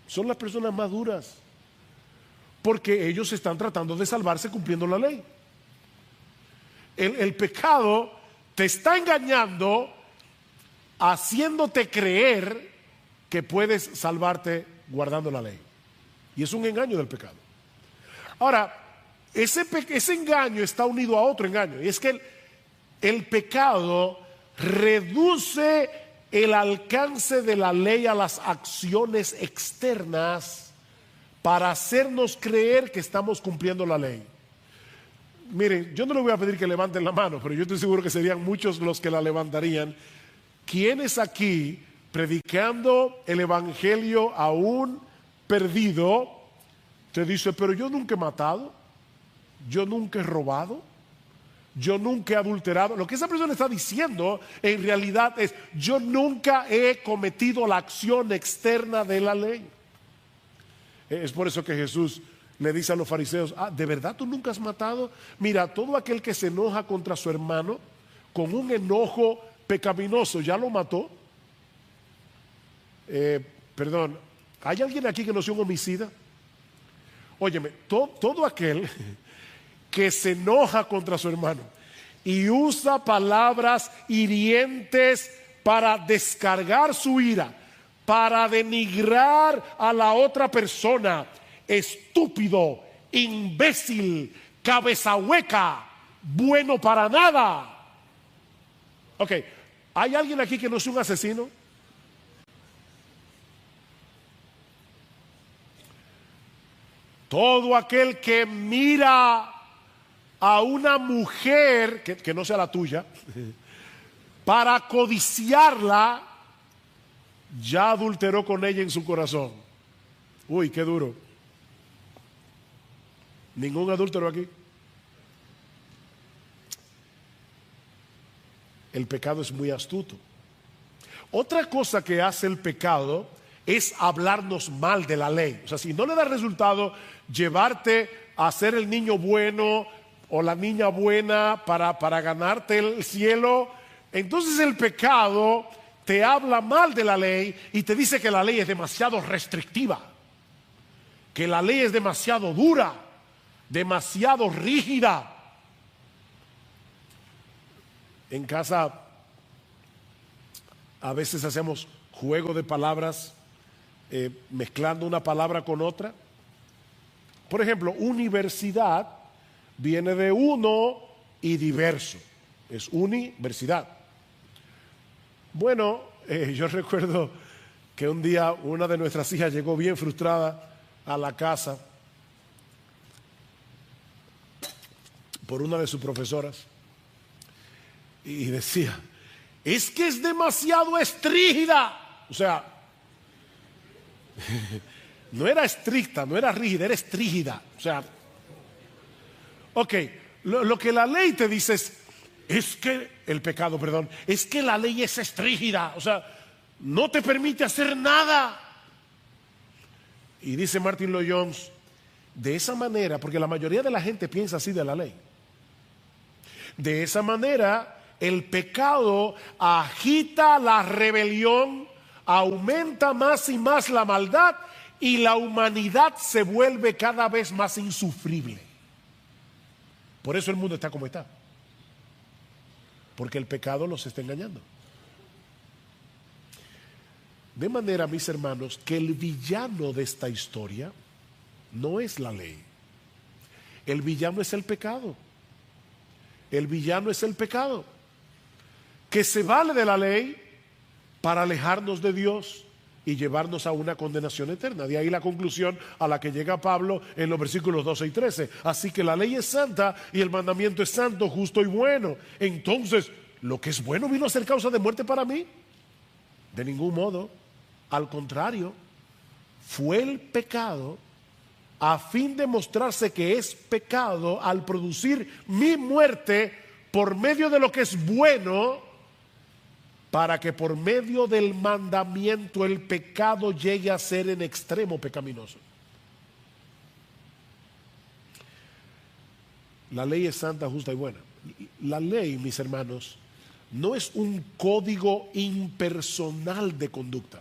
Son las personas más duras, porque ellos están tratando de salvarse cumpliendo la ley. El pecado te está engañando, haciéndote creer que puedes salvarte guardando la ley. Y es un engaño del pecado. Ahora, ese engaño está unido a otro engaño, y es que el pecado reduce el alcance de la ley a las acciones externas para hacernos creer que estamos cumpliendo la ley. Miren, yo no les voy a pedir que levanten la mano, pero yo estoy seguro que serían muchos los que la levantarían. ¿Quiénes aquí, predicando el evangelio a un perdido, te dice, pero yo nunca he matado, yo nunca he robado, yo nunca he adulterado? Lo que esa persona está diciendo en realidad es, yo nunca he cometido la acción externa de la ley. Es por eso que Jesús le dice a los fariseos, ¿de verdad tú nunca has matado? Mira, todo aquel que se enoja contra su hermano con un enojo pecaminoso, ¿ya lo mató? Perdón, ¿hay alguien aquí que no sea un homicida? Óyeme, todo aquel que se enoja contra su hermano y usa palabras hirientes para descargar su ira, para denigrar a la otra persona, estúpido, imbécil, cabeza hueca, bueno para nada. Ok, ¿hay alguien aquí que no es un asesino? Todo aquel que mira a una mujer que no sea la tuya para codiciarla, ya adulteró con ella en su corazón. Uy, qué duro. Ningún adúltero aquí. El pecado es muy astuto. Otra cosa que hace el pecado es hablarnos mal de la ley. O sea, si no le da resultado llevarte a ser el niño bueno o la niña buena para ganarte el cielo, entonces el pecado te habla mal de la ley y te dice que la ley es demasiado restrictiva, que la ley es demasiado dura, demasiado rígida. En casa a veces hacemos juego de palabras, mezclando una palabra con otra. Por ejemplo, universidad viene de uno y diverso, es universidad. Bueno, yo recuerdo que un día una de nuestras hijas llegó bien frustrada a la casa por una de sus profesoras y decía, es que es demasiado estrígida. O sea, no era estricta, no era rígida, era estrígida. O sea, ok, lo que la ley te dice es que, el pecado, perdón, es que la ley es estrígida. O sea, no te permite hacer nada. Y dice Martin Lloyd-Jones, de esa manera, porque la mayoría de la gente piensa así de la ley, de esa manera el pecado agita la rebelión, aumenta más y más la maldad y la humanidad se vuelve cada vez más insufrible. Por eso el mundo está como está, porque el pecado los está engañando. De manera, mis hermanos, que el villano de esta historia no es la ley. El villano es el pecado. El villano es el pecado, que se vale de la ley para alejarnos de Dios y llevarnos a una condenación eterna. De ahí la conclusión a la que llega Pablo en los versículos 12 y 13. Así que la ley es santa y el mandamiento es santo, justo y bueno. Entonces, ¿lo que es bueno vino a ser causa de muerte para mí? De ningún modo. Al contrario, fue el pecado a fin de mostrarse que es pecado al producir mi muerte por medio de lo que es bueno, para que por medio del mandamiento el pecado llegue a ser en extremo pecaminoso. La ley es santa, justa y buena. La ley, mis hermanos, no es un código impersonal de conducta.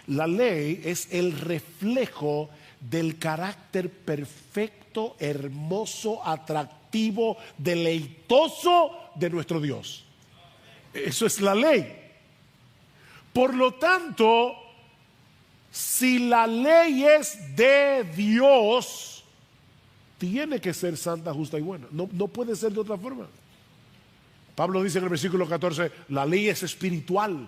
La ley es el reflejo del carácter perfecto, hermoso, atractivo, deleitoso de nuestro Dios. Eso es la ley. Por lo tanto, si la ley es de Dios, tiene que ser santa, justa y buena. No puede ser de otra forma. Pablo dice en el versículo 14, la ley es espiritual.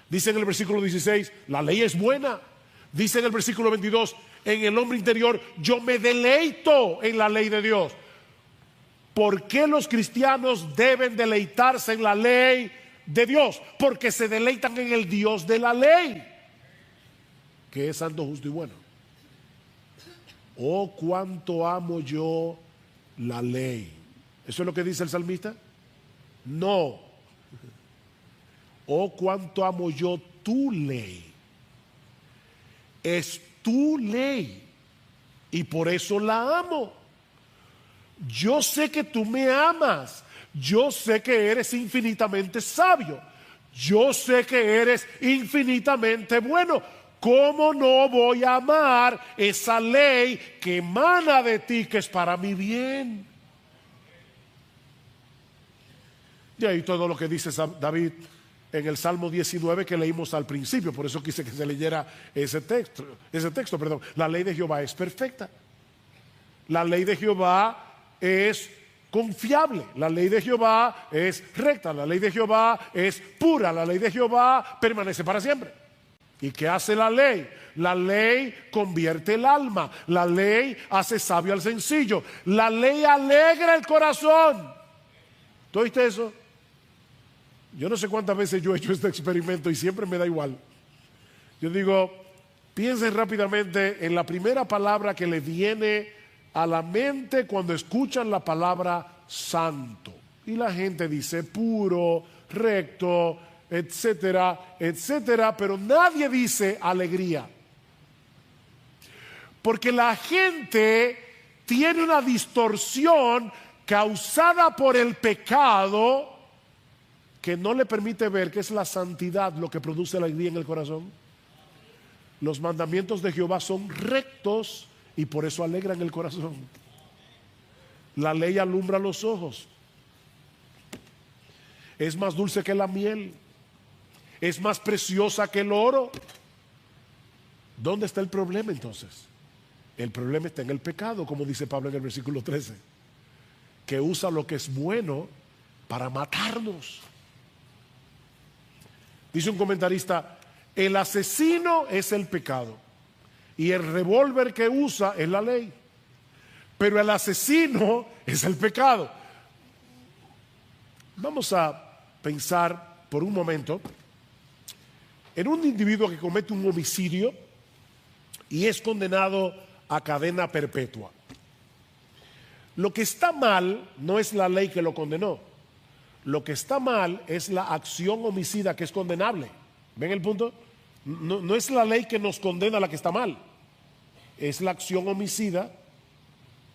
Dice en el versículo 16, la ley es buena. Dice en el versículo 22, en el hombre interior, yo me deleito en la ley de Dios. ¿Por qué los cristianos deben deleitarse en la ley de Dios? Porque se deleitan en el Dios de la ley, que es santo, justo y bueno. Oh, cuánto amo yo la ley. ¿Eso es lo que dice el salmista? No. Oh, cuánto amo yo tu ley. Es tu ley y por eso la amo. Yo sé que tú me amas. Yo sé que eres infinitamente sabio. Yo sé que eres infinitamente bueno. ¿Cómo no voy a amar esa ley que emana de ti, que es para mi bien? Y ahí todo lo que dice David en el Salmo 19 que leímos al principio. Por eso quise que se leyera ese texto. La ley de Jehová es perfecta. La ley de Jehová es confiable. La ley de Jehová es recta. La ley de Jehová es pura. La ley de Jehová permanece para siempre. ¿Y qué hace la ley? La ley convierte el alma. La ley hace sabio al sencillo. La ley alegra el corazón. ¿Tú oíste eso? Yo no sé cuántas veces yo he hecho este experimento y siempre me da igual. Yo digo, piensen rápidamente en la primera palabra que le viene a la mente cuando escuchan la palabra santo. Y la gente dice puro, recto, etcétera, etcétera, pero nadie dice alegría. Porque la gente tiene una distorsión causada por el pecado que no le permite ver que es la santidad lo que produce alegría en el corazón. Los mandamientos de Jehová son rectos y por eso alegran el corazón. La ley alumbra los ojos. Es más dulce que la miel. Es más preciosa que el oro. ¿Dónde está el problema entonces? El problema está en el pecado, como dice Pablo en el versículo 13, que usa lo que es bueno para matarnos. Dice un comentarista, el asesino es el pecado y el revólver que usa es la ley, pero el asesino es el pecado. Vamos a pensar por un momento en un individuo que comete un homicidio y es condenado a cadena perpetua. Lo que está mal no es la ley que lo condenó. Lo que está mal es la acción homicida que es condenable. ¿Ven el punto? No es la ley que nos condena la que está mal. Es la acción homicida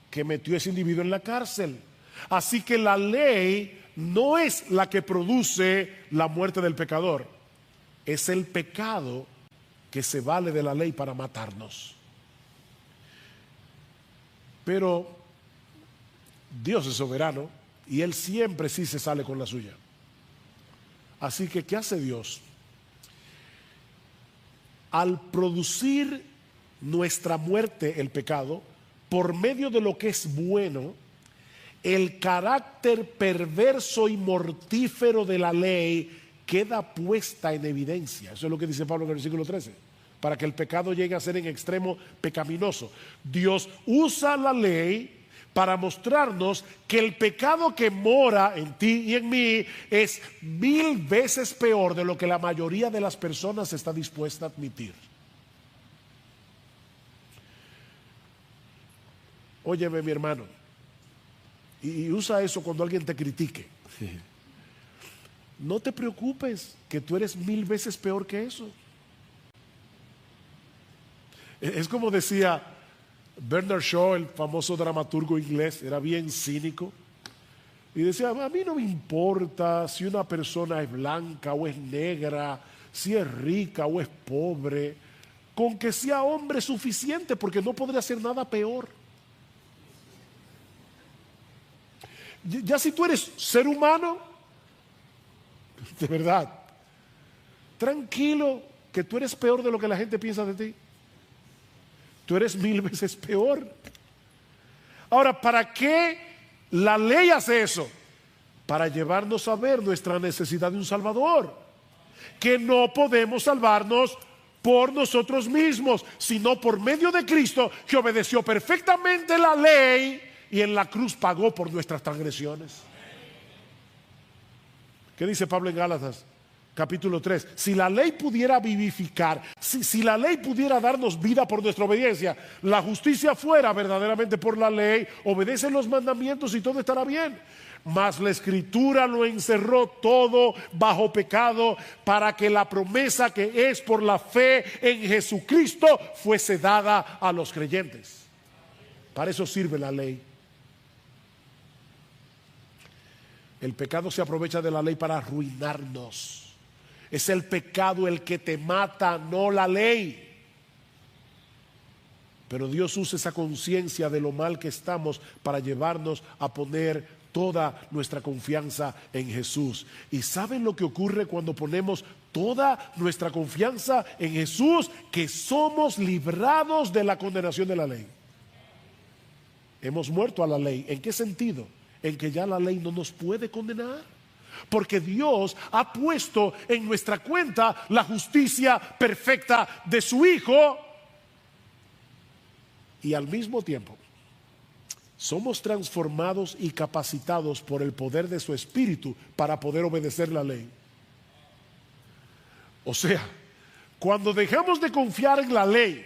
que metió a ese individuo en la cárcel. Así que la ley no es la que produce la muerte del pecador. Es el pecado que se vale de la ley para matarnos. Pero Dios es soberano y Él siempre sí se sale con la suya. Así que, ¿qué hace Dios? Al producir nuestra muerte, el pecado, por medio de lo que es bueno, el carácter perverso y mortífero de la ley queda puesta en evidencia. Eso es lo que dice Pablo en el versículo 13. Para que el pecado llegue a ser en extremo pecaminoso. Dios usa la ley para mostrarnos que el pecado que mora en ti y en mí es 1000 veces peor de lo que la mayoría de las personas está dispuesta a admitir. Óyeme, mi hermano, y usa eso cuando alguien te critique. No te preocupes que tú eres 1000 veces peor que eso. Es como decía Bernard Shaw, el famoso dramaturgo inglés, era bien cínico y decía, a mí no me importa si una persona es blanca o es negra, si es rica o es pobre, con que sea hombre suficiente, porque no podría hacer nada peor. Ya si tú eres ser humano, de verdad, tranquilo, que tú eres peor de lo que la gente piensa de ti. Tú eres 1000 veces peor. Ahora, ¿para qué la ley hace eso? Para llevarnos a ver nuestra necesidad de un Salvador. Que no podemos salvarnos por nosotros mismos, sino por medio de Cristo, que obedeció perfectamente la ley y en la cruz pagó por nuestras transgresiones. ¿Qué dice Pablo en Gálatas? Capítulo 3, si la ley pudiera vivificar, si la ley pudiera darnos vida por nuestra obediencia, la justicia fuera verdaderamente por la ley, obedecen los mandamientos y todo estará bien. Mas la Escritura lo encerró todo bajo pecado, para que la promesa que es por la fe en Jesucristo fuese dada a los creyentes. Para eso sirve la ley. El pecado se aprovecha de la ley para arruinarnos. Es el pecado el que te mata, no la ley. Pero Dios usa esa conciencia de lo mal que estamos para llevarnos a poner toda nuestra confianza en Jesús. ¿Y saben lo que ocurre cuando ponemos toda nuestra confianza en Jesús? Que somos librados de la condenación de la ley. Hemos muerto a la ley. ¿En qué sentido? En que ya la ley no nos puede condenar. Porque Dios ha puesto en nuestra cuenta la justicia perfecta de su Hijo. Y al mismo tiempo somos transformados y capacitados por el poder de su Espíritu para poder obedecer la ley. O sea, cuando dejamos de confiar en la ley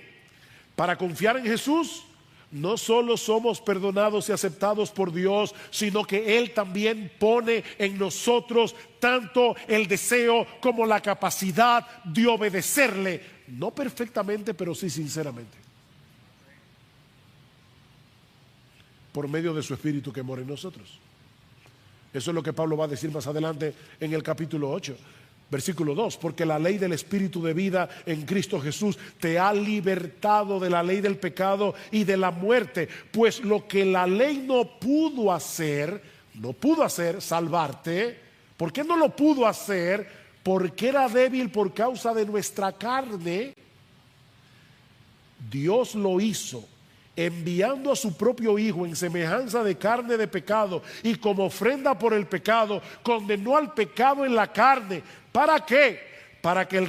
para confiar en Jesús, no solo somos perdonados y aceptados por Dios, sino que Él también pone en nosotros tanto el deseo como la capacidad de obedecerle, no perfectamente, pero sí sinceramente, por medio de su Espíritu que mora en nosotros. Eso es lo que Pablo va a decir más adelante en el capítulo 8. Versículo 2, porque la ley del Espíritu de vida en Cristo Jesús te ha libertado de la ley del pecado y de la muerte, pues lo que la ley no pudo hacer, salvarte. ¿Por qué no lo pudo hacer? Porque era débil por causa de nuestra carne. Dios lo hizo, enviando a su propio Hijo en semejanza de carne de pecado, y como ofrenda por el pecado, condenó al pecado en la carne. ¿Para qué? Para que el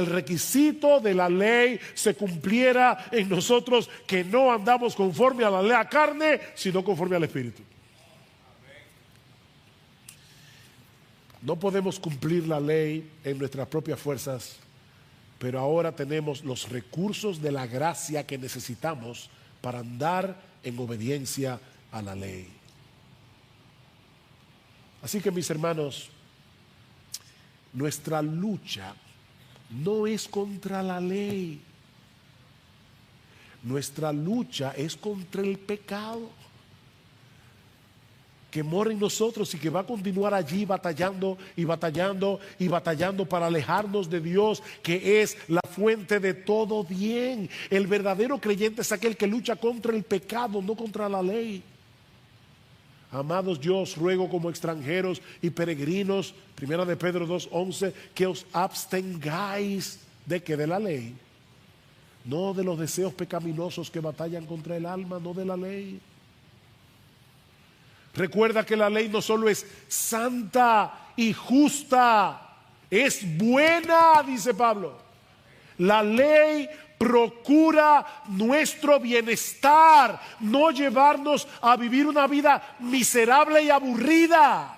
requisito de la ley se cumpliera en nosotros, que no andamos conforme a la ley a carne, sino conforme al Espíritu. No podemos cumplir la ley en nuestras propias fuerzas, pero ahora tenemos los recursos de la gracia que necesitamos para andar en obediencia a la ley. Así que, mis hermanos, nuestra lucha no es contra la ley. Nuestra lucha es contra el pecado que mora en nosotros y que va a continuar allí batallando y batallando y batallando para alejarnos de Dios, que es la fuente de todo bien. El verdadero creyente es aquel que lucha contra el pecado, no contra la ley. Amados, yo os ruego como extranjeros y peregrinos, primera de Pedro 2:11, que os abstengáis de que de la ley, no de los deseos pecaminosos que batallan contra el alma, no de la ley. Recuerda que la ley no solo es santa y justa, es buena, dice Pablo. La ley procura nuestro bienestar, no llevarnos a vivir una vida miserable y aburrida.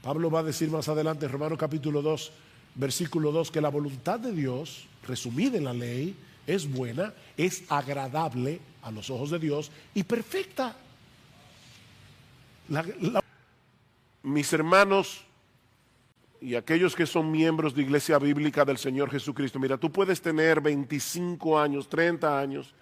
Pablo va a decir más adelante en Romanos capítulo 2, versículo 2, que la voluntad de Dios, resumida en la ley, es buena, es agradable a los ojos de Dios y perfecta. Mis hermanos y aquellos que son miembros de Iglesia Bíblica del Señor Jesucristo, mira, tú puedes tener 25 años, 30 años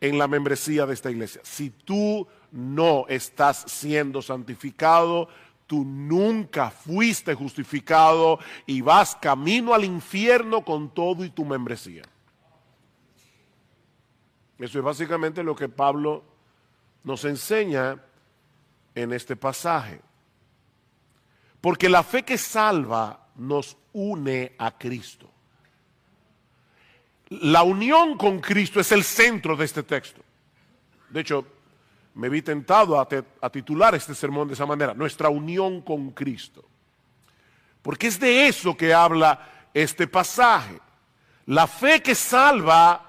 en la membresía de esta iglesia. Si tú no estás siendo santificado, tú nunca fuiste justificado y vas camino al infierno con todo y tu membresía. Eso es básicamente lo que Pablo nos enseña en este pasaje. Porque la fe que salva nos une a Cristo. La unión con Cristo es el centro de este texto. De hecho, me vi tentado a titular este sermón de esa manera, nuestra unión con Cristo. Porque es de eso que habla este pasaje. La fe que salva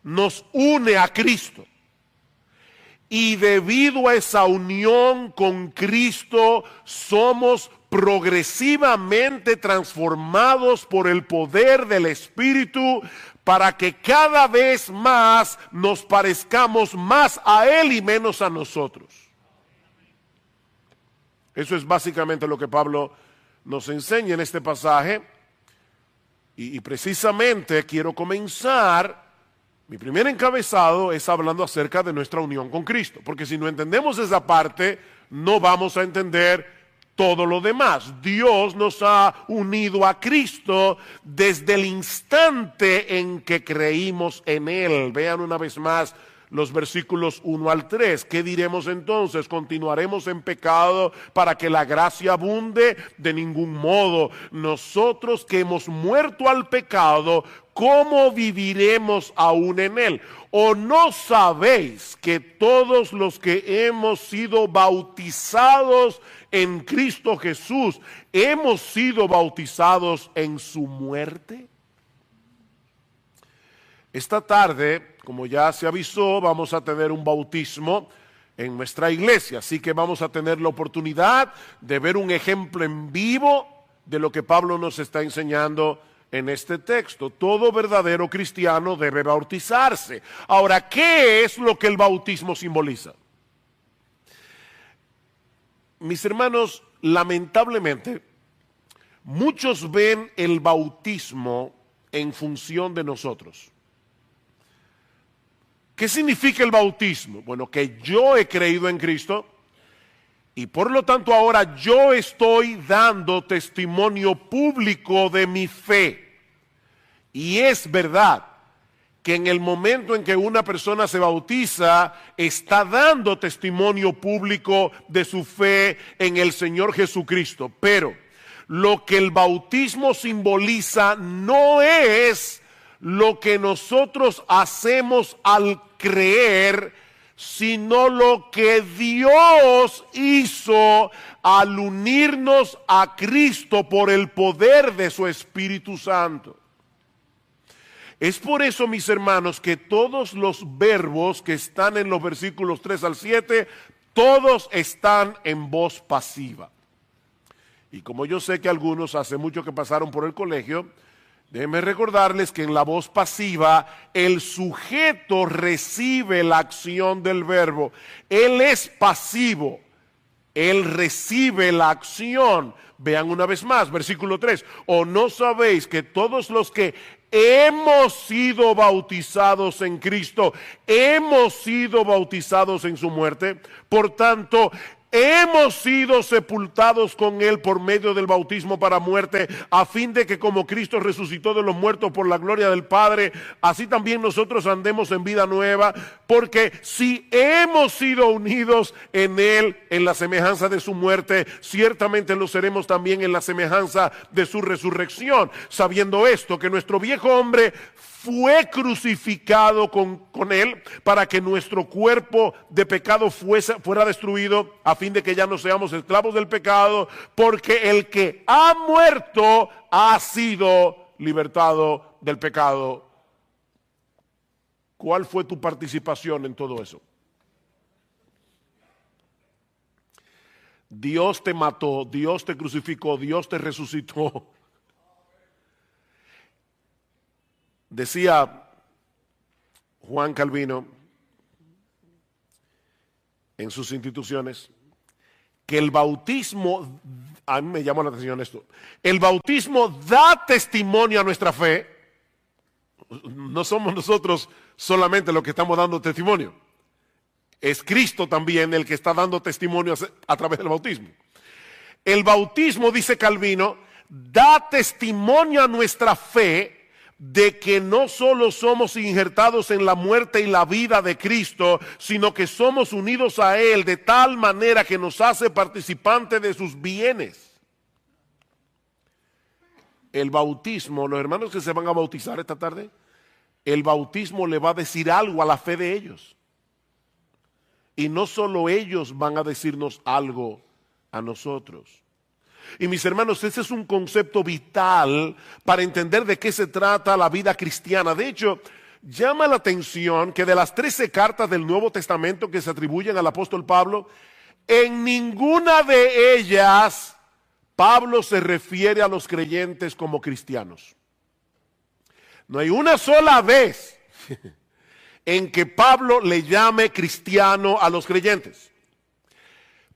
nos une a Cristo. Y debido a esa unión con Cristo, somos progresivamente transformados por el poder del Espíritu para que cada vez más nos parezcamos más a Él y menos a nosotros. Eso es básicamente lo que Pablo nos enseña en este pasaje. Y precisamente quiero comenzar, mi primer encabezado es hablando acerca de nuestra unión con Cristo. Porque si no entendemos esa parte, no vamos a entender todo lo demás. Dios nos ha unido a Cristo desde el instante en que creímos en Él. Vean una vez más los versículos 1 al 3. ¿Qué diremos entonces? ¿Continuaremos en pecado para que la gracia abunde? De ningún modo. Nosotros que hemos muerto al pecado, ¿cómo viviremos aún en él? ¿O no sabéis que todos los que hemos sido bautizados en Cristo Jesús, hemos sido bautizados en su muerte? Esta tarde, como ya se avisó, vamos a tener un bautismo en nuestra iglesia, así que vamos a tener la oportunidad de ver un ejemplo en vivo de lo que Pablo nos está enseñando en este texto. Todo verdadero cristiano debe bautizarse. Ahora, ¿qué es lo que el bautismo simboliza? Mis hermanos, lamentablemente, muchos ven el bautismo en función de nosotros. ¿Qué significa el bautismo? Bueno, que yo he creído en Cristo y por lo tanto ahora yo estoy dando testimonio público de mi fe. Y es verdad que en el momento en que una persona se bautiza, está dando testimonio público de su fe en el Señor Jesucristo. Pero lo que el bautismo simboliza no es lo que nosotros hacemos al creer, sino lo que Dios hizo al unirnos a Cristo por el poder de su Espíritu Santo. Es por eso, mis hermanos, que todos los verbos que están en los versículos 3 al 7, todos están en voz pasiva. Y como yo sé que algunos hace mucho que pasaron por el colegio, déjenme recordarles que en la voz pasiva el sujeto recibe la acción del verbo. Él es pasivo, él recibe la acción. Vean una vez más, versículo 3. ¿O no sabéis que todos los que hemos sido bautizados en Cristo, hemos sido bautizados en su muerte? Por tanto, hemos sido sepultados con Él por medio del bautismo para muerte, a fin de que como Cristo resucitó de los muertos por la gloria del Padre, así también nosotros andemos en vida nueva, porque si hemos sido unidos en Él, en la semejanza de su muerte, ciertamente lo seremos también en la semejanza de su resurrección, sabiendo esto, que nuestro viejo hombre fue crucificado con Él para que nuestro cuerpo de pecado fuera destruido, a fin de que ya no seamos esclavos del pecado, porque el que ha muerto ha sido libertado del pecado. ¿Cuál fue tu participación en todo eso? Dios te mató, Dios te crucificó, Dios te resucitó. Decía Juan Calvino en sus instituciones que el bautismo, a mí me llamó la atención esto, el bautismo da testimonio a nuestra fe. No somos nosotros solamente los que estamos dando testimonio, es Cristo también el que está dando testimonio a través del bautismo. El bautismo, dice Calvino, da testimonio a nuestra fe de que no solo somos injertados en la muerte y la vida de Cristo, sino que somos unidos a Él de tal manera que nos hace participantes de sus bienes. el bautismo, los hermanos que se van a bautizar esta tarde, el bautismo le va a decir algo a la fe de ellos. Y no solo ellos van a decirnos algo a nosotros. Y mis hermanos, ese es un concepto vital para entender de qué se trata la vida cristiana. De hecho, llama la atención que de las 13 cartas del Nuevo Testamento que se atribuyen al apóstol Pablo, en ninguna de ellas Pablo se refiere a los creyentes como cristianos. No hay una sola vez en que Pablo le llame cristiano a los creyentes.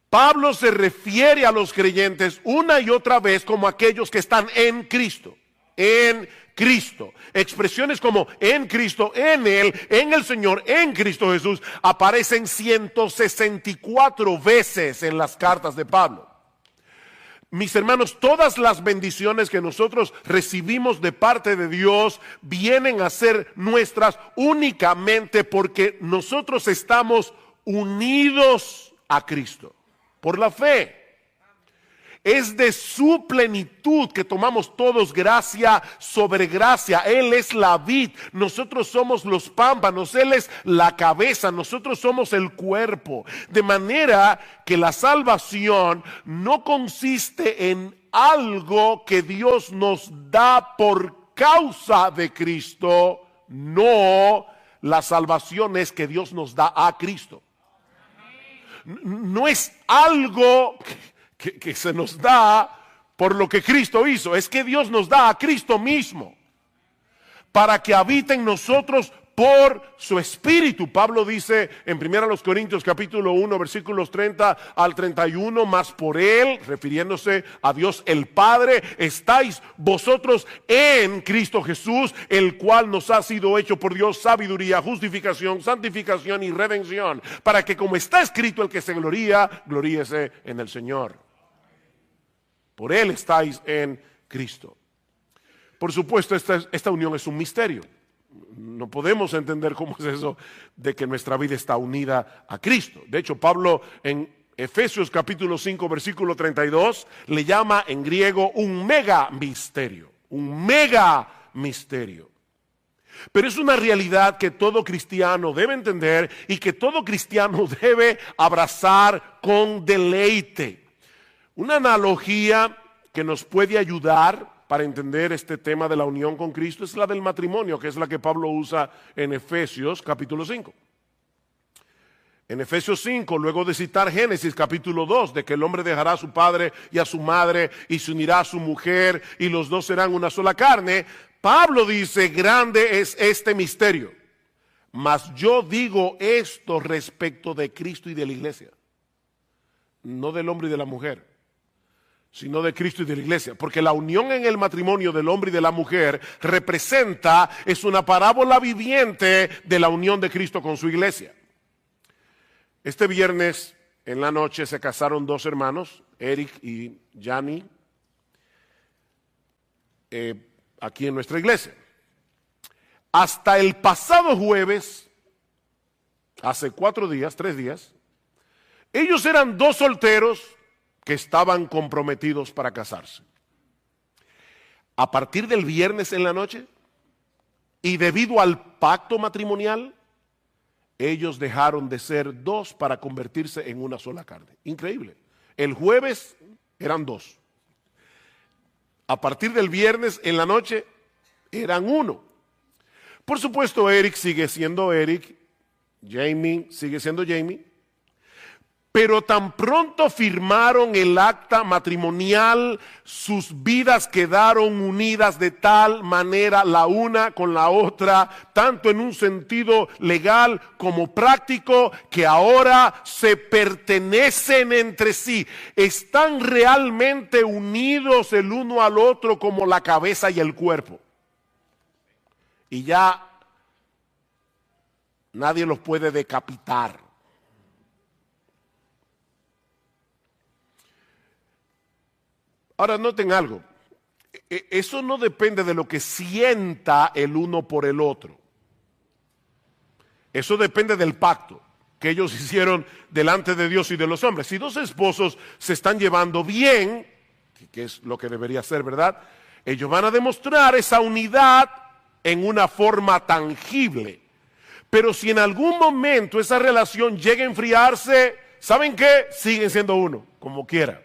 Pablo se refiere a los creyentes una y otra vez como aquellos que están en Cristo. En Cristo. Expresiones como en Cristo, en Él, en el Señor, en Cristo Jesús, aparecen 164 veces en las cartas de Pablo. Mis hermanos, todas las bendiciones que nosotros recibimos de parte de Dios vienen a ser nuestras únicamente porque nosotros estamos unidos a Cristo por la fe. Es de su plenitud que tomamos todos gracia sobre gracia. Él es la vid, nosotros somos los pámpanos, Él es la cabeza, nosotros somos el cuerpo. De manera que la salvación no consiste en algo que Dios nos da por causa de Cristo. No, la salvación es que Dios nos da a Cristo. No es algo que se nos da por lo que Cristo hizo, es que Dios nos da a Cristo mismo para que habite en nosotros por su Espíritu. Pablo dice en 1 Corintios capítulo 1 versículos 30 al 31, mas por Él, refiriéndose a Dios el Padre, estáis vosotros en Cristo Jesús, el cual nos ha sido hecho por Dios sabiduría, justificación, santificación y redención, para que como está escrito, el que se gloría, gloríese en el Señor. Por Él estáis en Cristo. Por supuesto, esta unión es un misterio. No podemos entender cómo es eso de que nuestra vida está unida a Cristo. De hecho, Pablo en Efesios capítulo 5 versículo 32 le llama en griego un mega misterio. Un mega misterio. Pero es una realidad que todo cristiano debe entender y que todo cristiano debe abrazar con deleite. Una analogía que nos puede ayudar para entender este tema de la unión con Cristo es la del matrimonio, que es la que Pablo usa en Efesios capítulo 5. En Efesios 5, luego de citar Génesis capítulo 2, de que el hombre dejará a su padre y a su madre y se unirá a su mujer y los dos serán una sola carne, Pablo dice, grande es este misterio, mas yo digo esto respecto de Cristo y de la iglesia, no del hombre y de la mujer, sino de Cristo y de la iglesia, porque la unión en el matrimonio del hombre y de la mujer es una parábola viviente de la unión de Cristo con su iglesia. Este viernes en la noche se casaron dos hermanos, Eric y Yanni, aquí en nuestra iglesia. Hasta el pasado jueves, hace 3 días, ellos eran dos solteros que estaban comprometidos para casarse. A partir del viernes en la noche, y debido al pacto matrimonial, ellos dejaron de ser dos para convertirse en una sola carne. Increíble. El jueves eran dos. A partir del viernes en la noche eran uno. Por supuesto, Eric sigue siendo Eric, Jamie sigue siendo Jamie, pero tan pronto firmaron el acta matrimonial, sus vidas quedaron unidas de tal manera la una con la otra, tanto en un sentido legal como práctico, que ahora se pertenecen entre sí. Están realmente unidos el uno al otro como la cabeza y el cuerpo. Y ya nadie los puede decapitar. Ahora noten algo, eso no depende de lo que sienta el uno por el otro. Eso depende del pacto que ellos hicieron delante de Dios y de los hombres. Si dos esposos se están llevando bien, que es lo que debería ser, ¿verdad? Ellos van a demostrar esa unidad en una forma tangible. Pero si en algún momento esa relación llega a enfriarse, ¿saben qué? Siguen siendo uno, como quiera.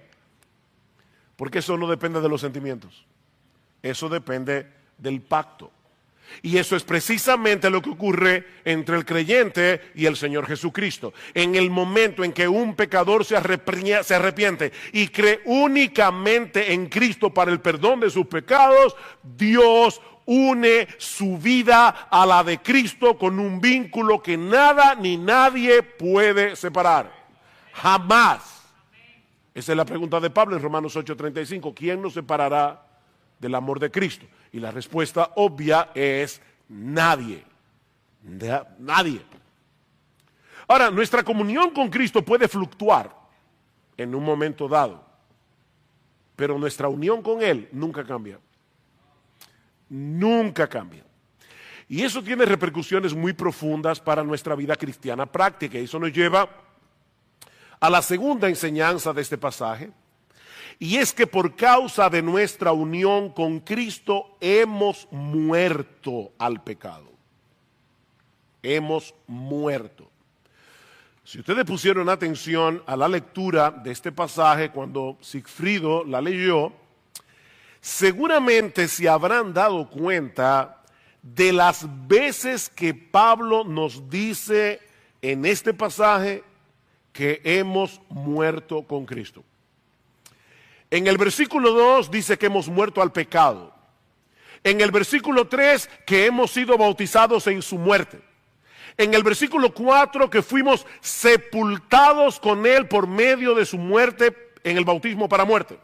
Porque eso no depende de los sentimientos. Eso depende del pacto. Y eso es precisamente lo que ocurre entre el creyente y el Señor Jesucristo. En el momento en que un pecador se arrepiente y cree únicamente en Cristo para el perdón de sus pecados, Dios une su vida a la de Cristo con un vínculo que nada ni nadie puede separar. Jamás. Esa es la pregunta de Pablo en Romanos 8:35. ¿Quién nos separará del amor de Cristo? Y la respuesta obvia es nadie. Nadie. Ahora, nuestra comunión con Cristo puede fluctuar en un momento dado, pero nuestra unión con Él nunca cambia. Nunca cambia. Y eso tiene repercusiones muy profundas para nuestra vida cristiana práctica. Y eso nos lleva a la segunda enseñanza de este pasaje. Y es que por causa de nuestra unión con Cristo hemos muerto al pecado. Hemos muerto. Si ustedes pusieron atención a la lectura de este pasaje cuando Sigfrido la leyó, seguramente se habrán dado cuenta de las veces que Pablo nos dice en este pasaje que hemos muerto con Cristo. En el versículo 2 dice que hemos muerto al pecado. En el versículo 3 que hemos sido bautizados en su muerte. En el versículo 4 que fuimos sepultados con él por medio de su muerte en el bautismo para muerte.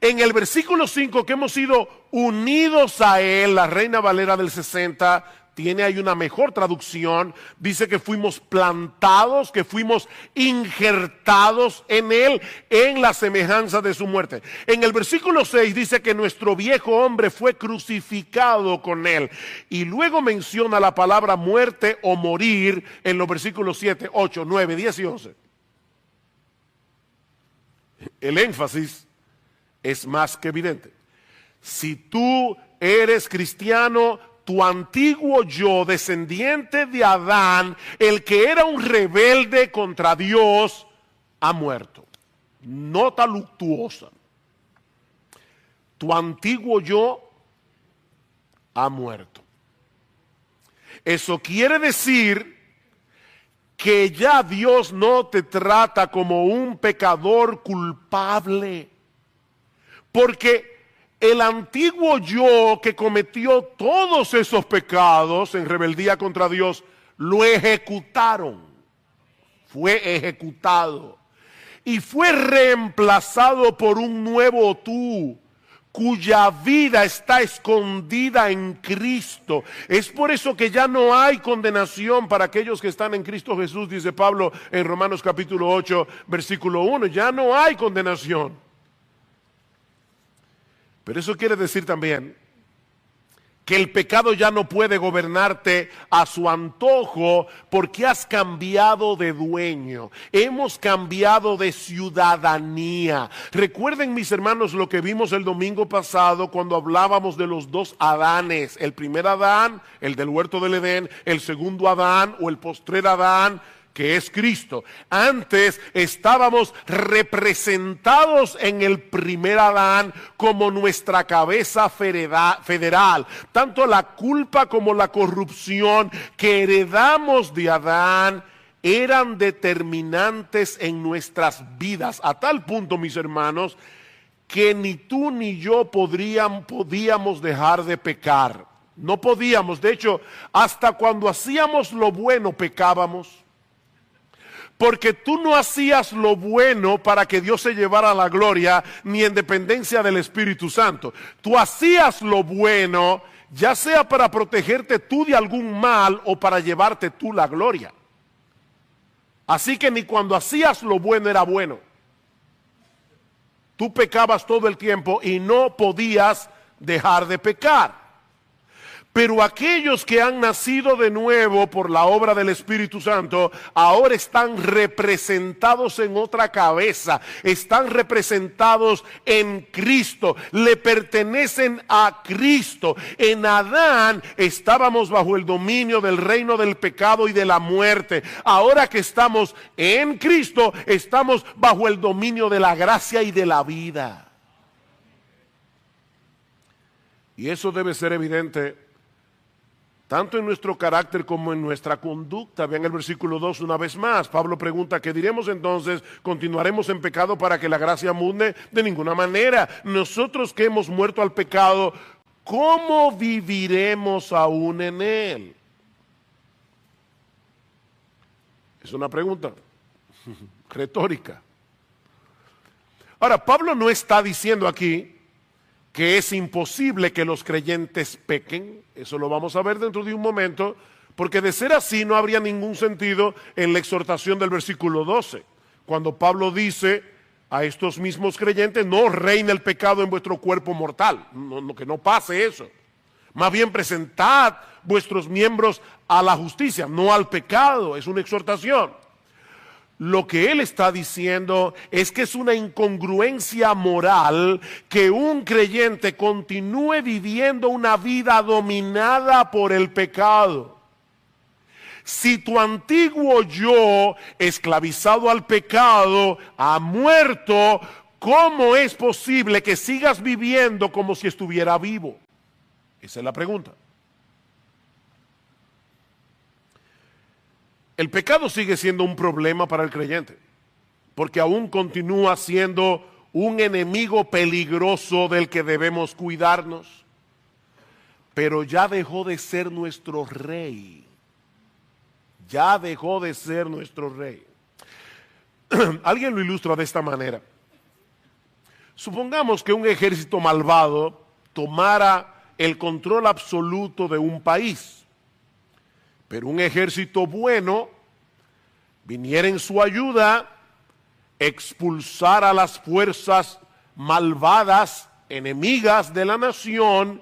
En el versículo 5 que hemos sido unidos a él, la Reina Valera del 60 tiene ahí una mejor traducción, dice que fuimos plantados, que fuimos injertados en él, en la semejanza de su muerte. En el versículo 6 dice que nuestro viejo hombre fue crucificado con él. Y luego menciona la palabra muerte o morir en los versículos 7, 8, 9, 10 y 11. El énfasis es más que evidente. Si tú eres cristiano, tu antiguo yo, descendiente de Adán, el que era un rebelde contra Dios, ha muerto. Nota luctuosa. Tu antiguo yo ha muerto. Eso quiere decir que ya Dios no te trata como un pecador culpable. Porque el antiguo yo que cometió todos esos pecados en rebeldía contra Dios, lo ejecutaron. Fue ejecutado. Y fue reemplazado por un nuevo tú, cuya vida está escondida en Cristo. Es por eso que ya no hay condenación para aquellos que están en Cristo Jesús, dice Pablo en Romanos capítulo 8, versículo 1. Ya no hay condenación. Pero eso quiere decir también que el pecado ya no puede gobernarte a su antojo porque has cambiado de dueño. Hemos cambiado de ciudadanía. Recuerden, mis hermanos, lo que vimos el domingo pasado cuando hablábamos de los dos Adanes. El primer Adán, el del huerto del Edén, el segundo Adán o el postrer Adán, que es Cristo. Antes estábamos representados en el primer Adán como nuestra cabeza federal. Tanto la culpa como la corrupción que heredamos de Adán eran determinantes en nuestras vidas. A tal punto, mis hermanos, que ni tú ni yo podíamos dejar de pecar. No podíamos. De hecho, hasta cuando hacíamos lo bueno pecábamos. Porque tú no hacías lo bueno para que Dios se llevara la gloria, ni en dependencia del Espíritu Santo. Tú hacías lo bueno, ya sea para protegerte tú de algún mal o para llevarte tú la gloria. Así que ni cuando hacías lo bueno era bueno. Tú pecabas todo el tiempo y no podías dejar de pecar. Pero aquellos que han nacido de nuevo por la obra del Espíritu Santo, ahora están representados en otra cabeza, están representados en Cristo, le pertenecen a Cristo. En Adán estábamos bajo el dominio del reino del pecado y de la muerte. Ahora que estamos en Cristo, estamos bajo el dominio de la gracia y de la vida. Y eso debe ser evidente tanto en nuestro carácter como en nuestra conducta. Vean el versículo 2 una vez más. Pablo pregunta, ¿qué diremos entonces? ¿Continuaremos en pecado para que la gracia abunde? De ninguna manera. Nosotros que hemos muerto al pecado, ¿cómo viviremos aún en él? Es una pregunta retórica. Ahora, Pablo no está diciendo aquí que es imposible que los creyentes pequen. Eso lo vamos a ver dentro de un momento, porque de ser así no habría ningún sentido en la exhortación del versículo 12, cuando Pablo dice a estos mismos creyentes, no reine el pecado en vuestro cuerpo mortal, que no pase eso. Más bien presentad vuestros miembros a la justicia, no al pecado. Es una exhortación. Lo que él está diciendo es que es una incongruencia moral que un creyente continúe viviendo una vida dominada por el pecado. Si tu antiguo yo, esclavizado al pecado, ha muerto, ¿cómo es posible que sigas viviendo como si estuviera vivo? Esa es la pregunta. El pecado sigue siendo un problema para el creyente, porque aún continúa siendo un enemigo peligroso del que debemos cuidarnos, pero ya dejó de ser nuestro rey. Ya dejó de ser nuestro rey. Alguien lo ilustra de esta manera. Supongamos que un ejército malvado tomara el control absoluto de un país, pero un ejército bueno viniera en su ayuda, expulsara a las fuerzas malvadas, enemigas de la nación,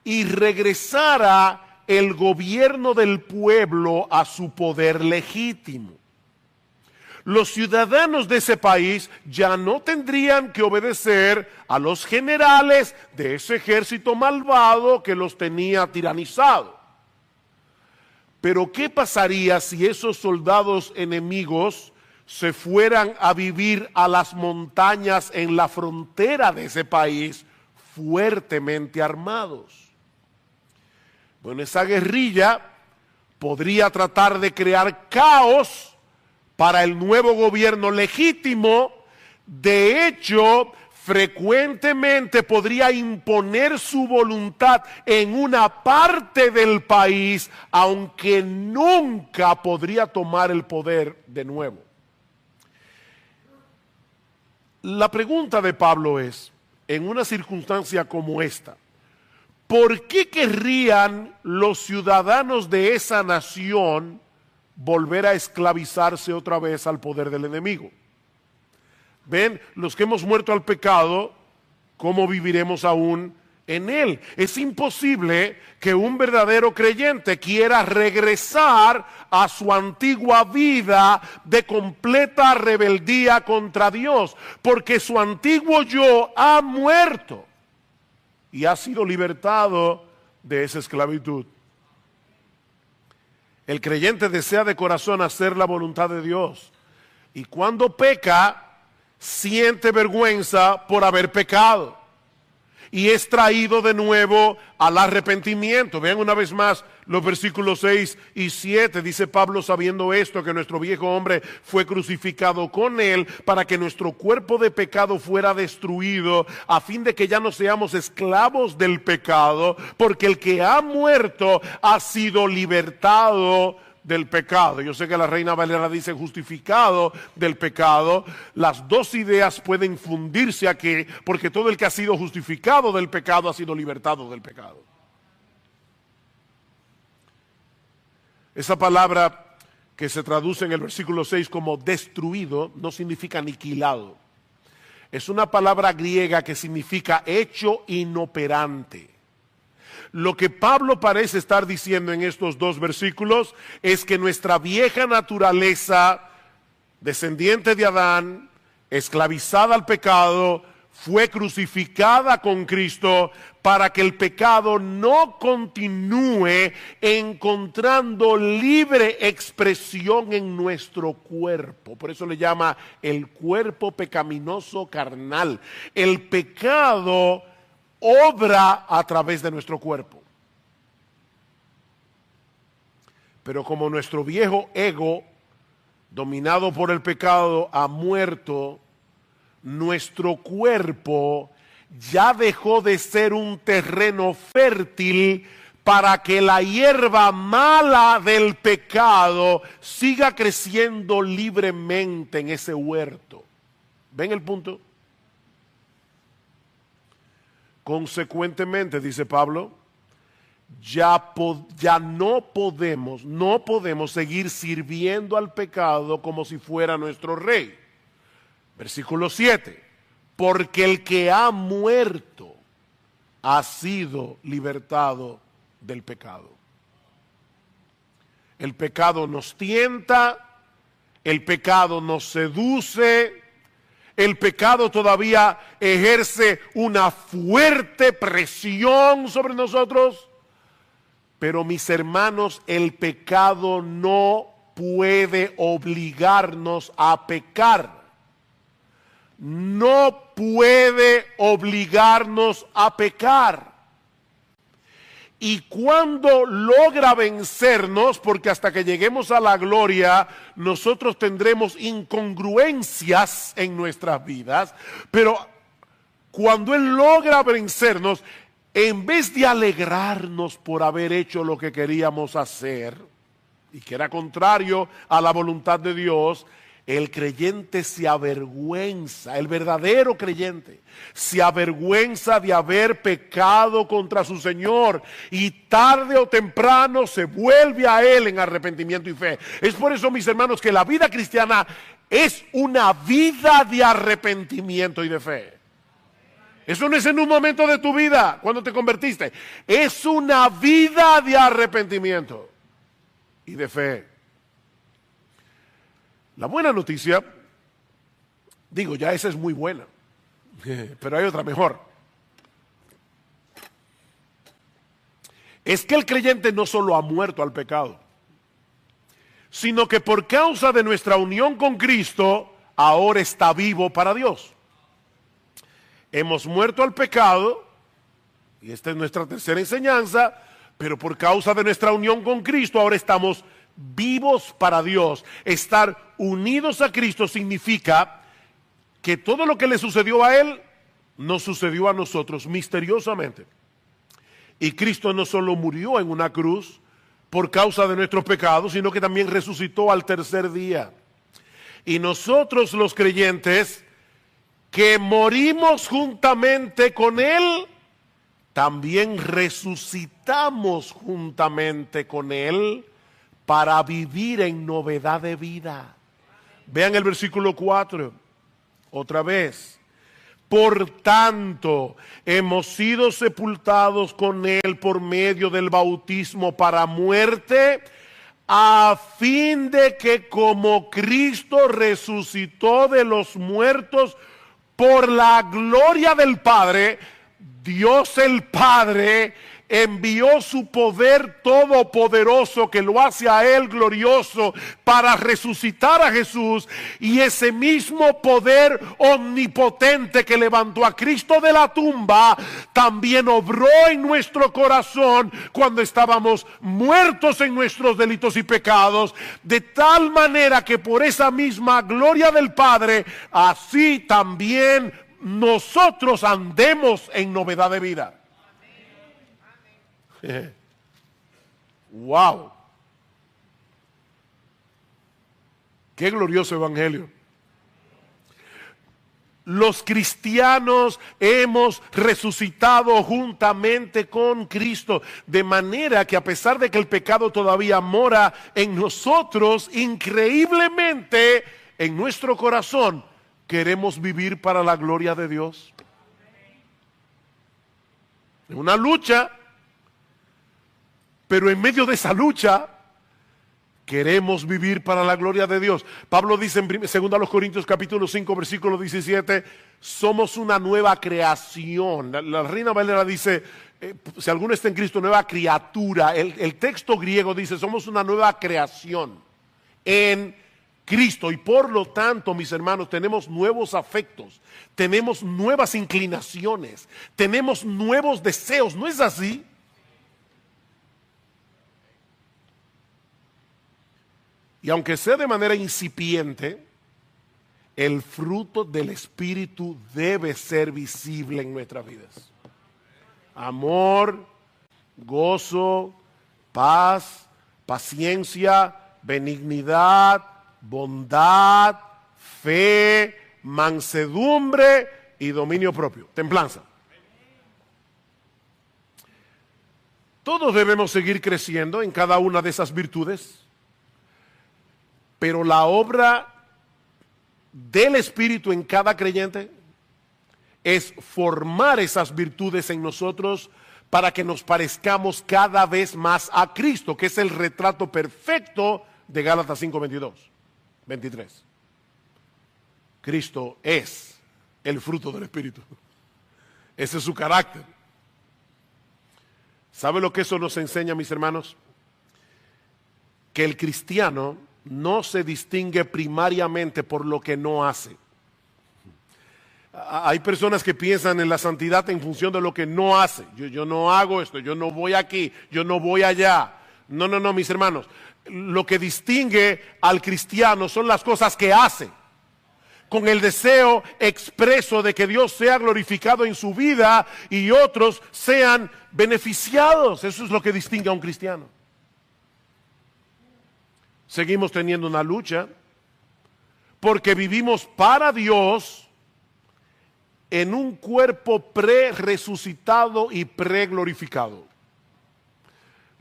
y regresara el gobierno del pueblo a su poder legítimo. Los ciudadanos de ese país ya no tendrían que obedecer a los generales de ese ejército malvado que los tenía tiranizados. Pero ¿qué pasaría si esos soldados enemigos se fueran a vivir a las montañas en la frontera de ese país fuertemente armados? Bueno, esa guerrilla podría tratar de crear caos para el nuevo gobierno legítimo. De hecho, frecuentemente podría imponer su voluntad en una parte del país, aunque nunca podría tomar el poder de nuevo. La pregunta de Pablo es, en una circunstancia como esta, ¿por qué querrían los ciudadanos de esa nación volver a esclavizarse otra vez al poder del enemigo? Ven, los que hemos muerto al pecado, ¿cómo viviremos aún en él? Es imposible que un verdadero creyente quiera regresar a su antigua vida de completa rebeldía contra Dios, porque su antiguo yo ha muerto y ha sido libertado de esa esclavitud. El creyente desea de corazón hacer la voluntad de Dios, y cuando peca, siente vergüenza por haber pecado y es traído de nuevo al arrepentimiento. Vean una vez más los versículos 6 y 7. Dice Pablo, sabiendo esto, que nuestro viejo hombre fue crucificado con él para que nuestro cuerpo de pecado fuera destruido, a fin de que ya no seamos esclavos del pecado, porque el que ha muerto ha sido libertado del pecado. Yo sé que la Reina Valera dice justificado del pecado. Las dos ideas pueden fundirse aquí, porque todo el que ha sido justificado del pecado ha sido libertado del pecado. Esa palabra que se traduce en el versículo 6 como destruido no significa aniquilado. Es una palabra griega que significa hecho inoperante. Lo que Pablo parece estar diciendo en estos dos versículos es que nuestra vieja naturaleza, descendiente de Adán, esclavizada al pecado, fue crucificada con Cristo para que el pecado no continúe encontrando libre expresión en nuestro cuerpo. Por eso le llama el cuerpo pecaminoso carnal. El pecado obra a través de nuestro cuerpo. Pero como nuestro viejo ego, dominado por el pecado, ha muerto, nuestro cuerpo ya dejó de ser un terreno fértil para que la hierba mala del pecado siga creciendo libremente en ese huerto. ¿Ven el punto? Consecuentemente, dice Pablo, ya no podemos seguir sirviendo al pecado como si fuera nuestro rey. Versículo 7, porque el que ha muerto ha sido libertado del pecado. El pecado nos tienta, el pecado nos seduce, el pecado todavía ejerce una fuerte presión sobre nosotros, pero mis hermanos, el pecado no puede obligarnos a pecar. No puede obligarnos a pecar. Y cuando logra vencernos, porque hasta que lleguemos a la gloria, nosotros tendremos incongruencias en nuestras vidas, pero cuando Él logra vencernos, en vez de alegrarnos por haber hecho lo que queríamos hacer, y que era contrario a la voluntad de Dios, el creyente se avergüenza, el verdadero creyente se avergüenza de haber pecado contra su Señor y tarde o temprano se vuelve a Él en arrepentimiento y fe. Es por eso, mis hermanos, que la vida cristiana es una vida de arrepentimiento y de fe. Eso no es en un momento de tu vida, cuando te convertiste. Es una vida de arrepentimiento y de fe. La buena noticia, digo, ya esa es muy buena, pero hay otra mejor. Es que el creyente no solo ha muerto al pecado, sino que por causa de nuestra unión con Cristo, ahora está vivo para Dios. Hemos muerto al pecado, y esta es nuestra tercera enseñanza, pero por causa de nuestra unión con Cristo, ahora estamos vivos para Dios. Estar unidos a Cristo significa que todo lo que le sucedió a Él nos sucedió a nosotros misteriosamente. Y Cristo no solo murió en una cruz por causa de nuestros pecados, sino que también resucitó al tercer día. Y nosotros los creyentes que morimos juntamente con Él, también resucitamos juntamente con Él para vivir en novedad de vida. Vean el versículo 4, otra vez. Por tanto, hemos sido sepultados con Él por medio del bautismo para muerte, a fin de que como Cristo resucitó de los muertos por la gloria del Padre, Dios el Padre envió su poder todopoderoso que lo hace a Él glorioso para resucitar a Jesús, y ese mismo poder omnipotente que levantó a Cristo de la tumba también obró en nuestro corazón cuando estábamos muertos en nuestros delitos y pecados, de tal manera que por esa misma gloria del Padre así también nosotros andemos en novedad de vida. Wow, qué glorioso evangelio. Los cristianos hemos resucitado juntamente con Cristo, de manera que a pesar de que el pecado todavía mora en nosotros, increíblemente en nuestro corazón queremos vivir para la gloria de Dios. En una lucha Pero en medio de esa lucha, queremos vivir para la gloria de Dios. Pablo dice en 2 Corintios capítulo 5, versículo 17, somos una nueva creación. La Reina Valera dice, si alguno está en Cristo, nueva criatura. El texto griego dice, somos una nueva creación en Cristo. Y por lo tanto, mis hermanos, tenemos nuevos afectos, tenemos nuevas inclinaciones, tenemos nuevos deseos. ¿No es así? Y aunque sea de manera incipiente, el fruto del Espíritu debe ser visible en nuestras vidas. Amor, gozo, paz, paciencia, benignidad, bondad, fe, mansedumbre y dominio propio, templanza. Todos debemos seguir creciendo en cada una de esas virtudes. Pero la obra del Espíritu en cada creyente es formar esas virtudes en nosotros para que nos parezcamos cada vez más a Cristo, que es el retrato perfecto de Gálatas 5, 23. Cristo es el fruto del Espíritu. Ese es su carácter. ¿Sabe lo que eso nos enseña, mis hermanos? Que el cristiano no se distingue primariamente por lo que no hace. Hay personas que piensan en la santidad en función de lo que no hace. Yo no hago esto, yo no voy aquí, yo no voy allá. No, mis hermanos. Lo que distingue al cristiano son las cosas que hace, con el deseo expreso de que Dios sea glorificado en su vida y otros sean beneficiados. Eso es lo que distingue a un cristiano. Seguimos teniendo una lucha porque vivimos para Dios en un cuerpo pre-resucitado y pre-glorificado.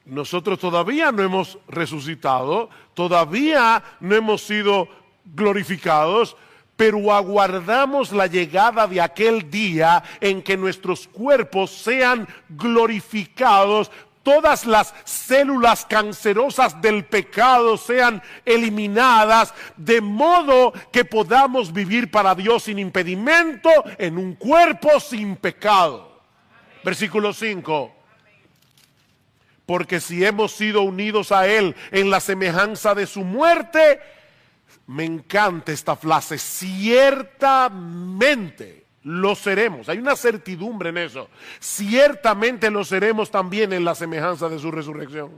Nosotros todavía no hemos resucitado, todavía no hemos sido glorificados, pero aguardamos la llegada de aquel día en que nuestros cuerpos sean glorificados, todas las células cancerosas del pecado sean eliminadas, de modo que podamos vivir para Dios sin impedimento en un cuerpo sin pecado. Amén. Versículo 5. Porque si hemos sido unidos a Él en la semejanza de su muerte, me encanta esta frase, ciertamente lo seremos. Hay una certidumbre en eso. Ciertamente lo seremos también en la semejanza de su resurrección.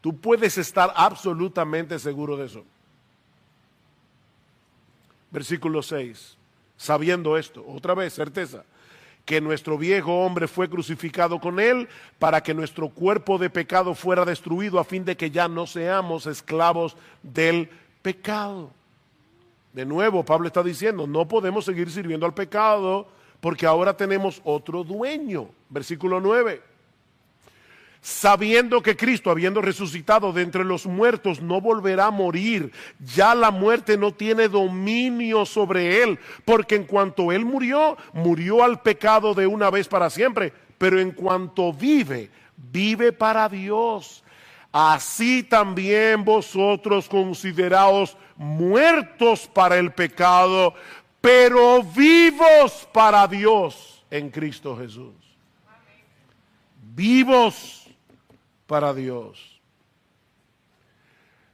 Tú puedes estar absolutamente seguro de eso. Versículo 6. Sabiendo esto, otra vez, certeza, que nuestro viejo hombre fue crucificado con él para que nuestro cuerpo de pecado fuera destruido a fin de que ya no seamos esclavos del pecado. De nuevo, Pablo está diciendo, no podemos seguir sirviendo al pecado porque ahora tenemos otro dueño. Versículo 9. Sabiendo que Cristo, habiendo resucitado de entre los muertos, no volverá a morir, ya la muerte no tiene dominio sobre él, porque en cuanto él murió, murió al pecado de una vez para siempre, pero en cuanto vive, vive para Dios. Así también vosotros consideraos muertos para el pecado, pero vivos para Dios en Cristo Jesús. Vivos para Dios.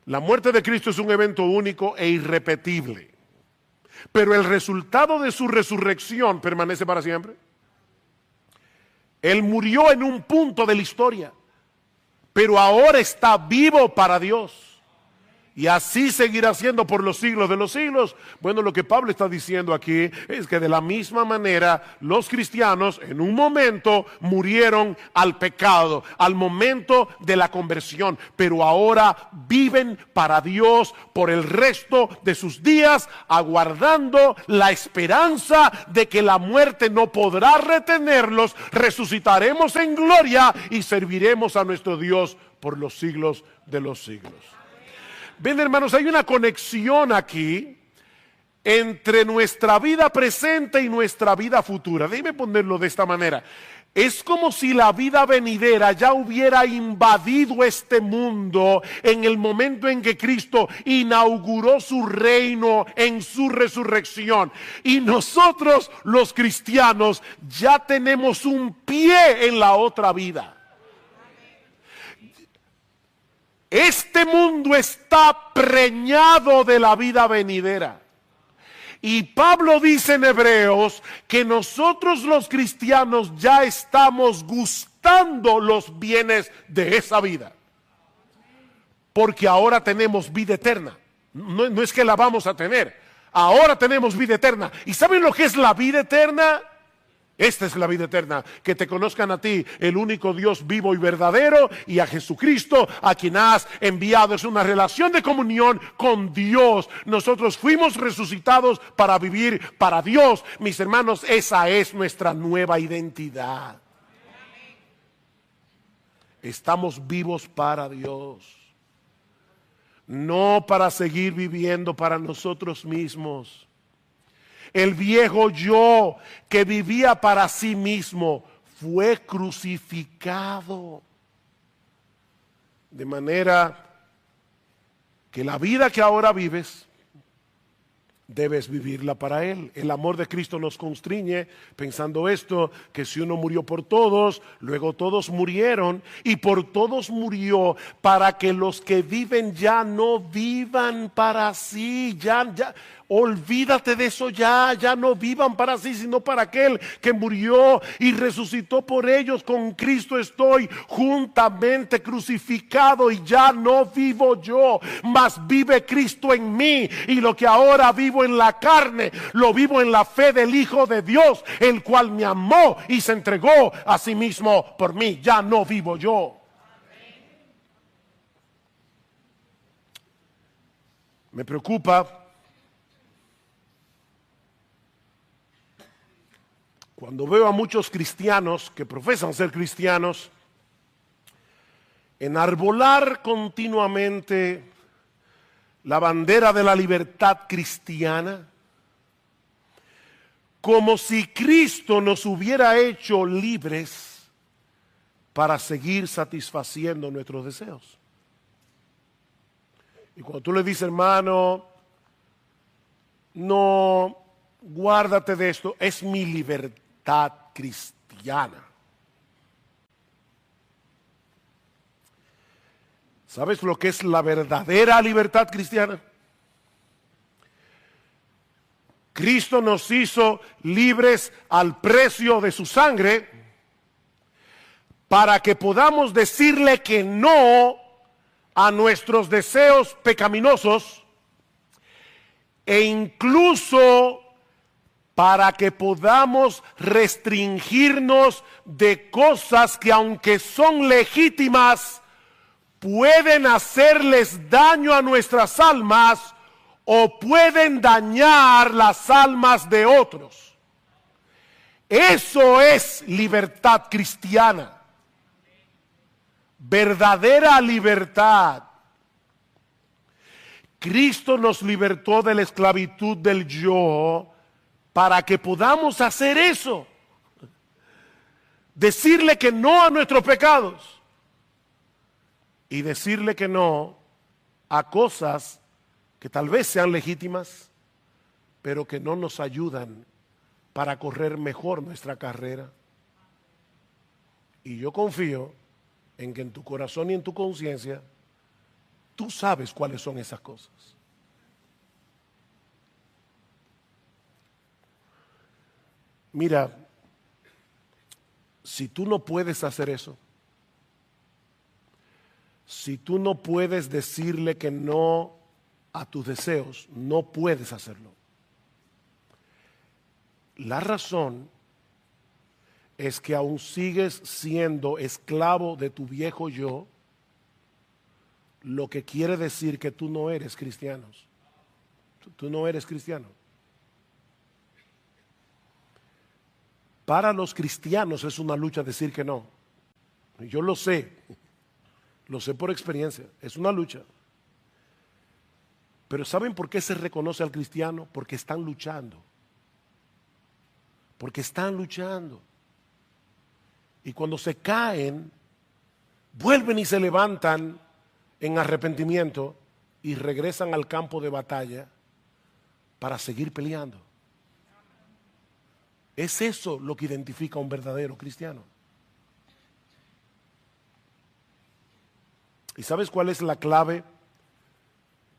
La muerte de Cristo es un evento único e irrepetible, pero el resultado de su resurrección permanece para siempre. Él murió en un punto de la historia, pero ahora está vivo para Dios. Y así seguirá siendo por los siglos de los siglos. Bueno, lo que Pablo está diciendo aquí es que de la misma manera los cristianos en un momento murieron al pecado, al momento de la conversión, pero ahora viven para Dios por el resto de sus días, aguardando la esperanza de que la muerte no podrá retenerlos. Resucitaremos en gloria y serviremos a nuestro Dios por los siglos de los siglos. Ven, hermanos, hay una conexión aquí entre nuestra vida presente y nuestra vida futura. Déjeme ponerlo de esta manera. Es como si la vida venidera ya hubiera invadido este mundo en el momento en que Cristo inauguró su reino en su resurrección. Y nosotros, los cristianos, ya tenemos un pie en la otra vida. Este mundo está preñado de la vida venidera. Y Pablo dice en Hebreos que nosotros los cristianos ya estamos gustando los bienes de esa vida. Porque ahora tenemos vida eterna. No es que la vamos a tener. Ahora tenemos vida eterna. ¿Y saben lo que es la vida eterna? Esta es la vida eterna, que te conozcan a ti, el único Dios vivo y verdadero, y a Jesucristo, a quien has enviado. Es una relación de comunión con Dios. Nosotros fuimos resucitados para vivir para Dios. Mis hermanos, esa es nuestra nueva identidad. Estamos vivos para Dios, no para seguir viviendo para nosotros mismos. El viejo yo que vivía para sí mismo fue crucificado. De manera que la vida que ahora vives, debes vivirla para Él. El amor de Cristo nos constriñe pensando esto, que si uno murió por todos, luego todos murieron, y por todos murió para que los que viven ya no vivan para sí, olvídate de eso ya no vivan para sí, sino para aquel que murió y resucitó por ellos. Con Cristo estoy juntamente crucificado y ya no vivo yo, mas vive Cristo en mí, y lo que ahora vivo en la carne, lo vivo en la fe del Hijo de Dios, el cual me amó y se entregó a sí mismo por mí. Ya no vivo yo. Me preocupa cuando veo a muchos cristianos que profesan ser cristianos enarbolar continuamente la bandera de la libertad cristiana, como si Cristo nos hubiera hecho libres para seguir satisfaciendo nuestros deseos. Y cuando tú le dices, hermano, no, guárdate de esto, es mi libertad cristiana. ¿Sabes lo que es la verdadera libertad cristiana? Cristo nos hizo libres al precio de su sangre para que podamos decirle que no a nuestros deseos pecaminosos, e incluso para que podamos restringirnos de cosas que, aunque son legítimas, pueden hacerles daño a nuestras almas o pueden dañar las almas de otros. Eso es libertad cristiana. Verdadera libertad. Cristo nos libertó de la esclavitud del yo para que podamos hacer eso. Decirle que no a nuestros pecados y decirle que no a cosas que tal vez sean legítimas, pero que no nos ayudan para correr mejor nuestra carrera. Y yo confío en que en tu corazón y en tu conciencia tú sabes cuáles son esas cosas. Mira, si tú no puedes hacer eso, si tú no puedes decirle que no a tus deseos, no puedes hacerlo. La razón es que aún sigues siendo esclavo de tu viejo yo, lo que quiere decir que tú no eres cristiano. Tú no eres cristiano. Para los cristianos es una lucha decir que no. Yo lo sé por experiencia, es una lucha. Pero ¿saben por qué se reconoce al cristiano? Porque están luchando. Porque están luchando. Y cuando se caen, vuelven y se levantan en arrepentimiento y regresan al campo de batalla para seguir peleando. Es eso lo que identifica a un verdadero cristiano. ¿Y sabes cuál es la clave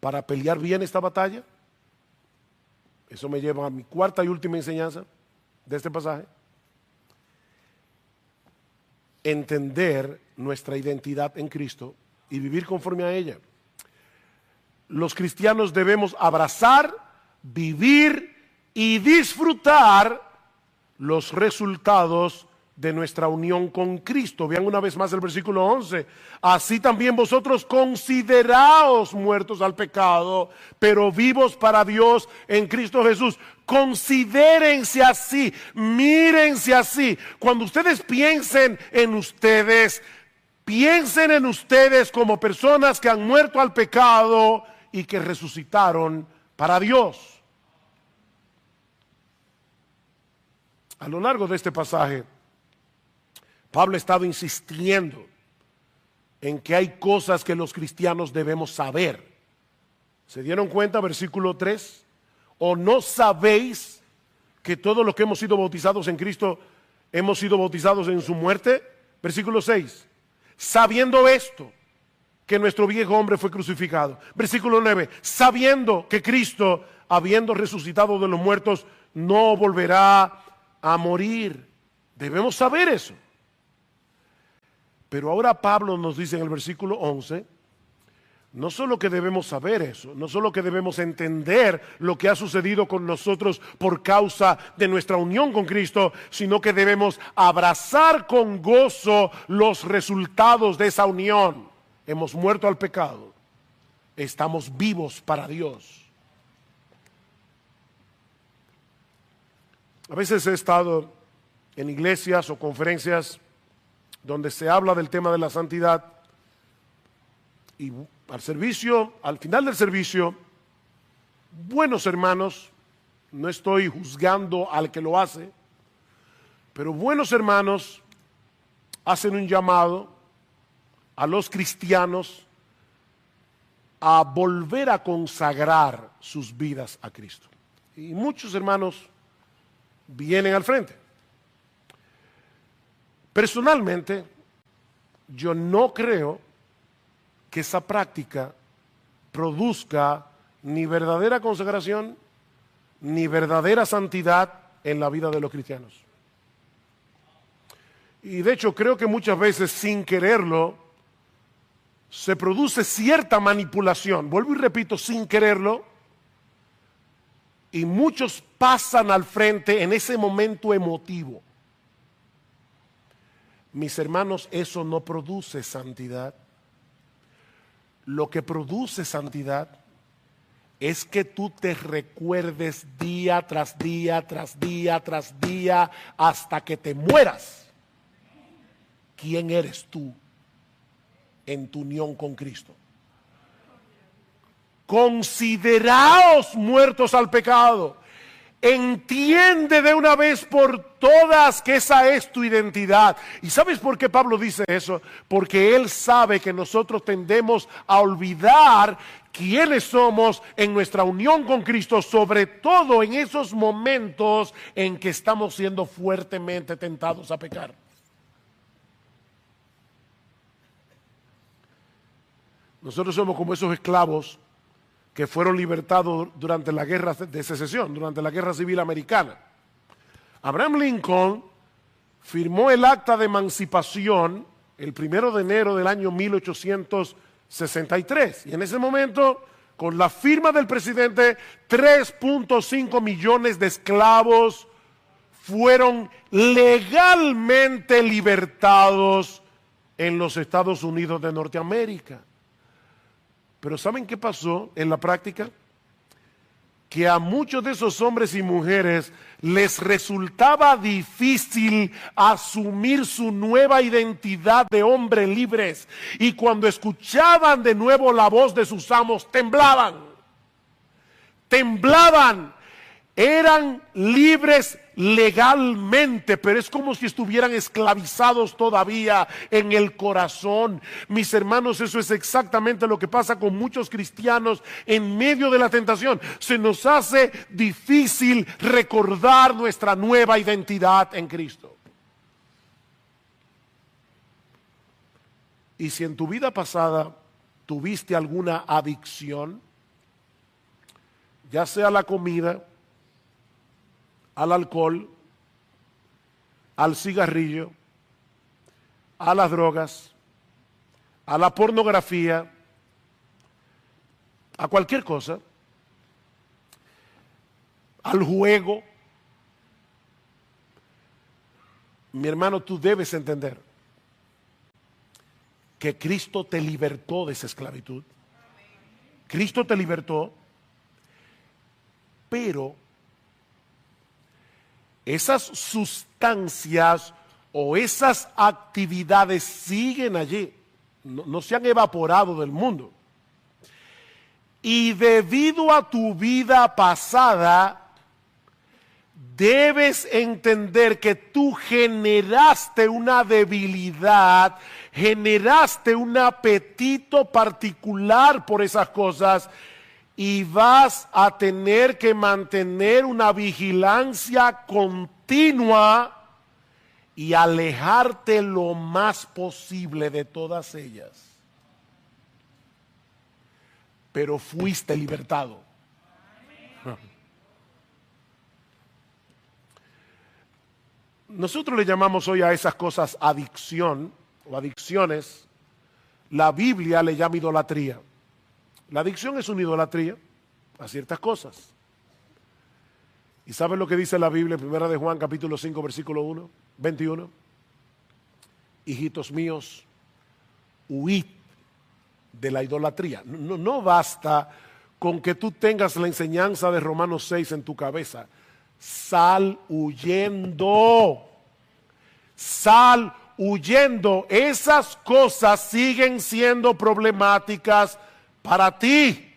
para pelear bien esta batalla? Eso me lleva a mi cuarta y última enseñanza de este pasaje. Entender nuestra identidad en Cristo y vivir conforme a ella. Los cristianos debemos abrazar, vivir y disfrutar los resultados de nuestra unión con Cristo. Vean una vez más el versículo 11. Así también vosotros consideraos muertos al pecado, pero vivos para Dios en Cristo Jesús. Considérense así, mírense así. Cuando ustedes piensen en ustedes, piensen en ustedes como personas que han muerto al pecado y que resucitaron para Dios. A lo largo de este pasaje, Pablo ha estado insistiendo en que hay cosas que los cristianos debemos saber. ¿Se dieron cuenta? Versículo 3. ¿O no sabéis que todos los que hemos sido bautizados en Cristo hemos sido bautizados en su muerte? Versículo 6. Sabiendo esto, que nuestro viejo hombre fue crucificado. Versículo 9. Sabiendo que Cristo, habiendo resucitado de los muertos, no volverá a morir. Debemos saber eso. Pero ahora Pablo nos dice en el versículo 11, no solo que debemos saber eso, no solo que debemos entender lo que ha sucedido con nosotros por causa de nuestra unión con Cristo, sino que debemos abrazar con gozo los resultados de esa unión. Hemos muerto al pecado, estamos vivos para Dios. A veces he estado en iglesias o conferencias donde se habla del tema de la santidad y al final del servicio, buenos hermanos, no estoy juzgando al que lo hace, pero buenos hermanos hacen un llamado a los cristianos a volver a consagrar sus vidas a Cristo. Y muchos hermanos vienen al frente. Personalmente, yo no creo que esa práctica produzca ni verdadera consagración ni verdadera santidad en la vida de los cristianos. Y de hecho creo que muchas veces sin quererlo se produce cierta manipulación. Vuelvo y repito, sin quererlo. Y muchos pasan al frente en ese momento emotivo. Mis hermanos, eso no produce santidad. Lo que produce santidad es que tú te recuerdes día tras día, tras día, tras día, hasta que te mueras. ¿Quién eres tú en tu unión con Cristo? Consideraos muertos al pecado. Entiende de una vez por todas que esa es tu identidad. ¿Y sabes por qué Pablo dice eso? Porque él sabe que nosotros tendemos a olvidar quiénes somos en nuestra unión con Cristo, sobre todo en esos momentos en que estamos siendo fuertemente tentados a pecar. Nosotros somos como esos esclavos que fueron libertados durante la guerra de secesión, durante la guerra civil americana. Abraham Lincoln firmó el acta de emancipación el 1 de enero del año 1863. Y en ese momento, con la firma del presidente, 3.5 millones de esclavos fueron legalmente libertados en los Estados Unidos de Norteamérica. Pero ¿saben qué pasó en la práctica? Que a muchos de esos hombres y mujeres les resultaba difícil asumir su nueva identidad de hombres libres. Y cuando escuchaban de nuevo la voz de sus amos, temblaban. temblaban, eran libres legalmente, pero es como si estuvieran esclavizados todavía en el corazón. Mis hermanos, eso es exactamente lo que pasa con muchos cristianos en medio de la tentación. Se nos hace difícil recordar nuestra nueva identidad en Cristo. Y si en tu vida pasada tuviste alguna adicción, ya sea a la comida, al alcohol, al cigarrillo, a las drogas, a la pornografía, a cualquier cosa, al juego, mi hermano, tú debes entender que Cristo te libertó de esa esclavitud. Cristo te libertó, pero esas sustancias o esas actividades siguen allí, no se han evaporado del mundo. Y debido a tu vida pasada, debes entender que tú generaste una debilidad, generaste un apetito particular por esas cosas, y vas a tener que mantener una vigilancia continua y alejarte lo más posible de todas ellas. Pero fuiste libertado. Nosotros le llamamos hoy a esas cosas adicción o adicciones. La Biblia le llama idolatría. La adicción es una idolatría a ciertas cosas. ¿Y saben lo que dice la Biblia en 1 de Juan capítulo 5 versículo 21? Hijitos míos, huid de la idolatría. No basta con que tú tengas la enseñanza de Romanos 6 en tu cabeza. Sal huyendo. Sal huyendo. Esas cosas siguen siendo problemáticas para ti.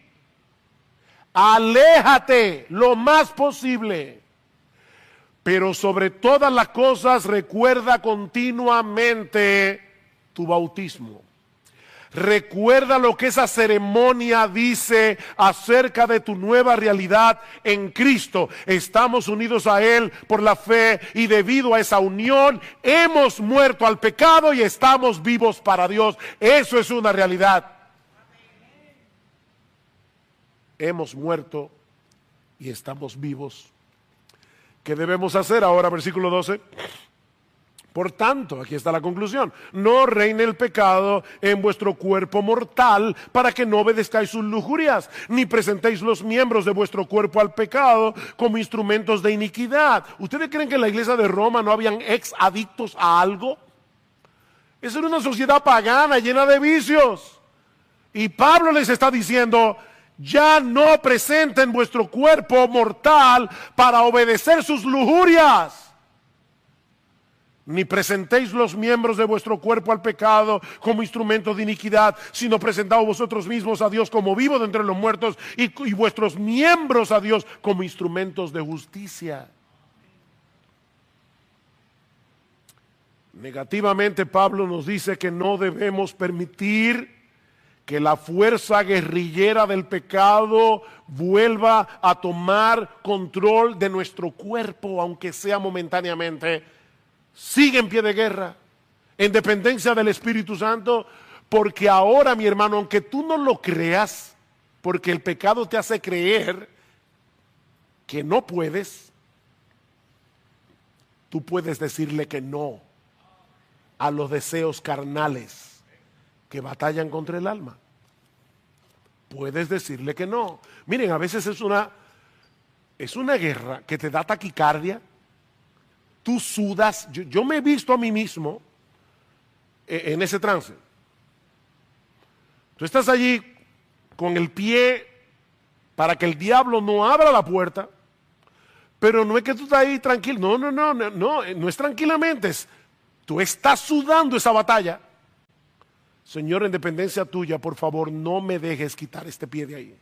Aléjate lo más posible. Pero sobre todas las cosas recuerda continuamente tu bautismo. Recuerda lo que esa ceremonia dice acerca de tu nueva realidad en Cristo. Estamos unidos a Él por la fe y debido a esa unión hemos muerto al pecado y estamos vivos para Dios. Eso es una realidad. Hemos muerto y estamos vivos. ¿Qué debemos hacer ahora? Versículo 12. Por tanto, aquí está la conclusión. No reine el pecado en vuestro cuerpo mortal para que no obedezcáis sus lujurias, ni presentéis los miembros de vuestro cuerpo al pecado como instrumentos de iniquidad. ¿Ustedes creen que en la iglesia de Roma no habían ex adictos a algo? Esa era una sociedad pagana llena de vicios. Y Pablo les está diciendo: ya no presenten vuestro cuerpo mortal para obedecer sus lujurias, ni presentéis los miembros de vuestro cuerpo al pecado como instrumentos de iniquidad, sino presentaos vosotros mismos a Dios como vivos de entre los muertos y vuestros miembros a Dios como instrumentos de justicia. Negativamente, Pablo nos dice que no debemos permitir que la fuerza guerrillera del pecado vuelva a tomar control de nuestro cuerpo, aunque sea momentáneamente. Sigue en pie de guerra, en dependencia del Espíritu Santo, porque ahora, mi hermano, aunque tú no lo creas, porque el pecado te hace creer que no puedes, tú puedes decirle que no a los deseos carnales que batallan contra el alma. Puedes decirle que no. Miren, a veces es una guerra que te da taquicardia. Tú sudas. Yo me he visto a mí mismo en ese trance. Tú estás allí con el pie para que el diablo no abra la puerta, pero no es que tú estás ahí tranquilo. No es tranquilamente. Tú estás sudando esa batalla. Señor, en dependencia tuya, por favor, no me dejes quitar este pie de ahí.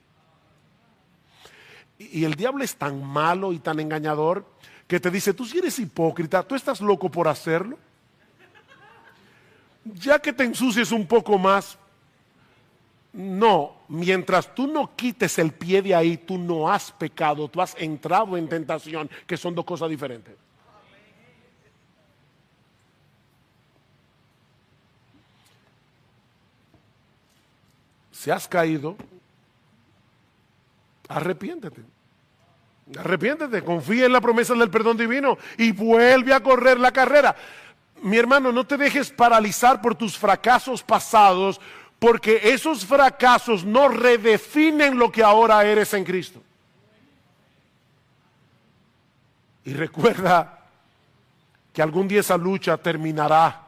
Y el diablo es tan malo y tan engañador que te dice, tú si eres hipócrita, tú estás loco por hacerlo. Ya que te ensucies un poco más, no, mientras tú no quites el pie de ahí, tú no has pecado, tú has entrado en tentación, que son dos cosas diferentes. Si has caído, arrepiéntete. Arrepiéntete, confía en la promesa del perdón divino y vuelve a correr la carrera. Mi hermano, no te dejes paralizar por tus fracasos pasados, porque esos fracasos no redefinen lo que ahora eres en Cristo. Y recuerda que algún día esa lucha terminará.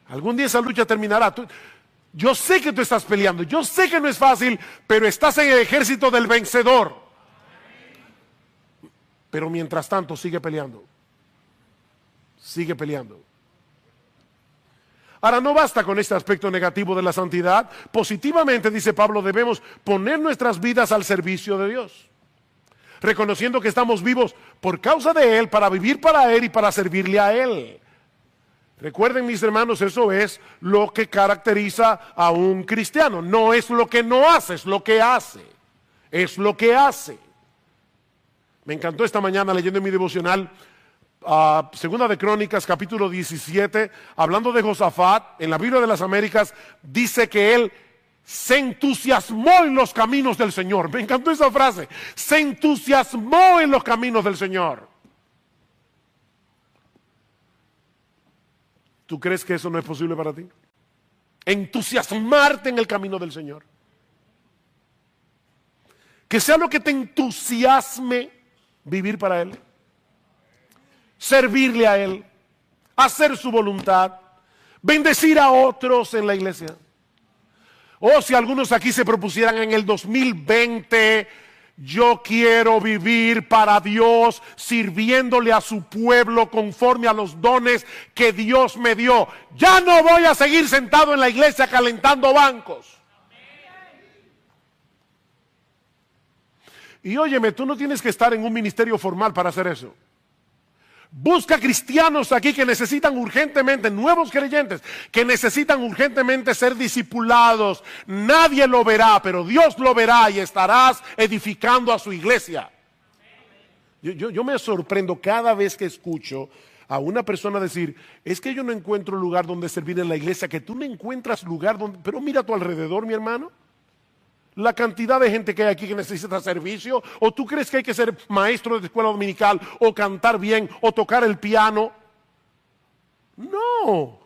Algún día esa lucha terminará. Yo sé que tú estás peleando, yo sé que no es fácil, pero estás en el ejército del vencedor. Pero mientras tanto, sigue peleando. Sigue peleando. Ahora, no basta con este aspecto negativo de la santidad. Positivamente, dice Pablo, debemos poner nuestras vidas al servicio de Dios, reconociendo que estamos vivos por causa de Él, para vivir para Él y para servirle a Él. Recuerden, mis hermanos, eso es lo que caracteriza a un cristiano. No es lo que no hace, es lo que hace. Es lo que hace. Me encantó esta mañana leyendo en mi devocional Segunda de Crónicas, capítulo 17, hablando de Josafat, en la Biblia de las Américas, dice que él se entusiasmó en los caminos del Señor. Me encantó esa frase. Se entusiasmó en los caminos del Señor. ¿Tú crees que eso no es posible para ti? Entusiasmarte en el camino del Señor. Que sea lo que te entusiasme vivir para Él. Servirle a Él. Hacer su voluntad. Bendecir a otros en la iglesia. O si algunos aquí se propusieran en el 2020, yo quiero vivir para Dios, sirviéndole a su pueblo conforme a los dones que Dios me dio. Ya no voy a seguir sentado en la iglesia calentando bancos. Y óyeme, tú no tienes que estar en un ministerio formal para hacer eso. Busca cristianos aquí que necesitan urgentemente, nuevos creyentes, que necesitan urgentemente ser discipulados. Nadie lo verá, pero Dios lo verá y estarás edificando a su iglesia. Yo me sorprendo cada vez que escucho a una persona decir, es que yo no encuentro lugar donde servir en la iglesia, que tú no encuentras lugar donde... Pero mira a tu alrededor, mi hermano. La cantidad de gente que hay aquí que necesita servicio. ¿O tú crees que hay que ser maestro de escuela dominical o cantar bien o tocar el piano? No.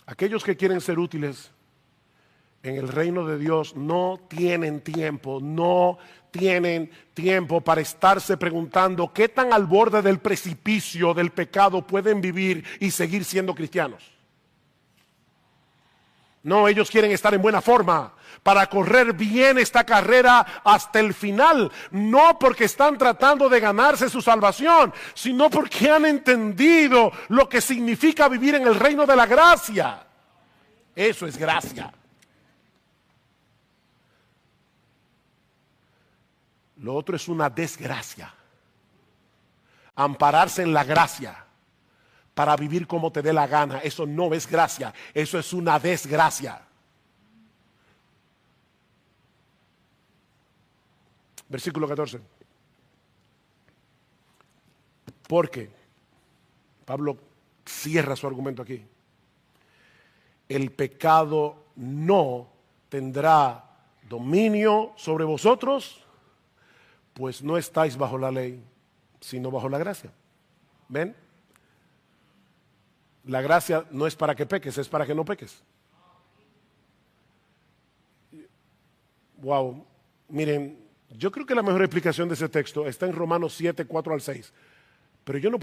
Aquellos que quieren ser útiles en el reino de Dios no tienen tiempo para estarse preguntando qué tan al borde del precipicio del pecado pueden vivir y seguir siendo cristianos. No, ellos quieren estar en buena forma para correr bien esta carrera hasta el final, no porque están tratando de ganarse su salvación, sino porque han entendido lo que significa vivir en el reino de la gracia. Eso es gracia. Lo otro es una desgracia. Ampararse en la gracia para vivir como te dé la gana, eso no es gracia, eso es una desgracia. Versículo 14. Porque Pablo cierra su argumento aquí. El pecado no tendrá dominio sobre vosotros, pues no estáis bajo la ley, sino bajo la gracia. ¿Ven? La gracia no es para que peques, es para que no peques. Wow. Miren, yo creo que la mejor explicación de ese texto está en Romanos 7, 4 al 6. Pero yo no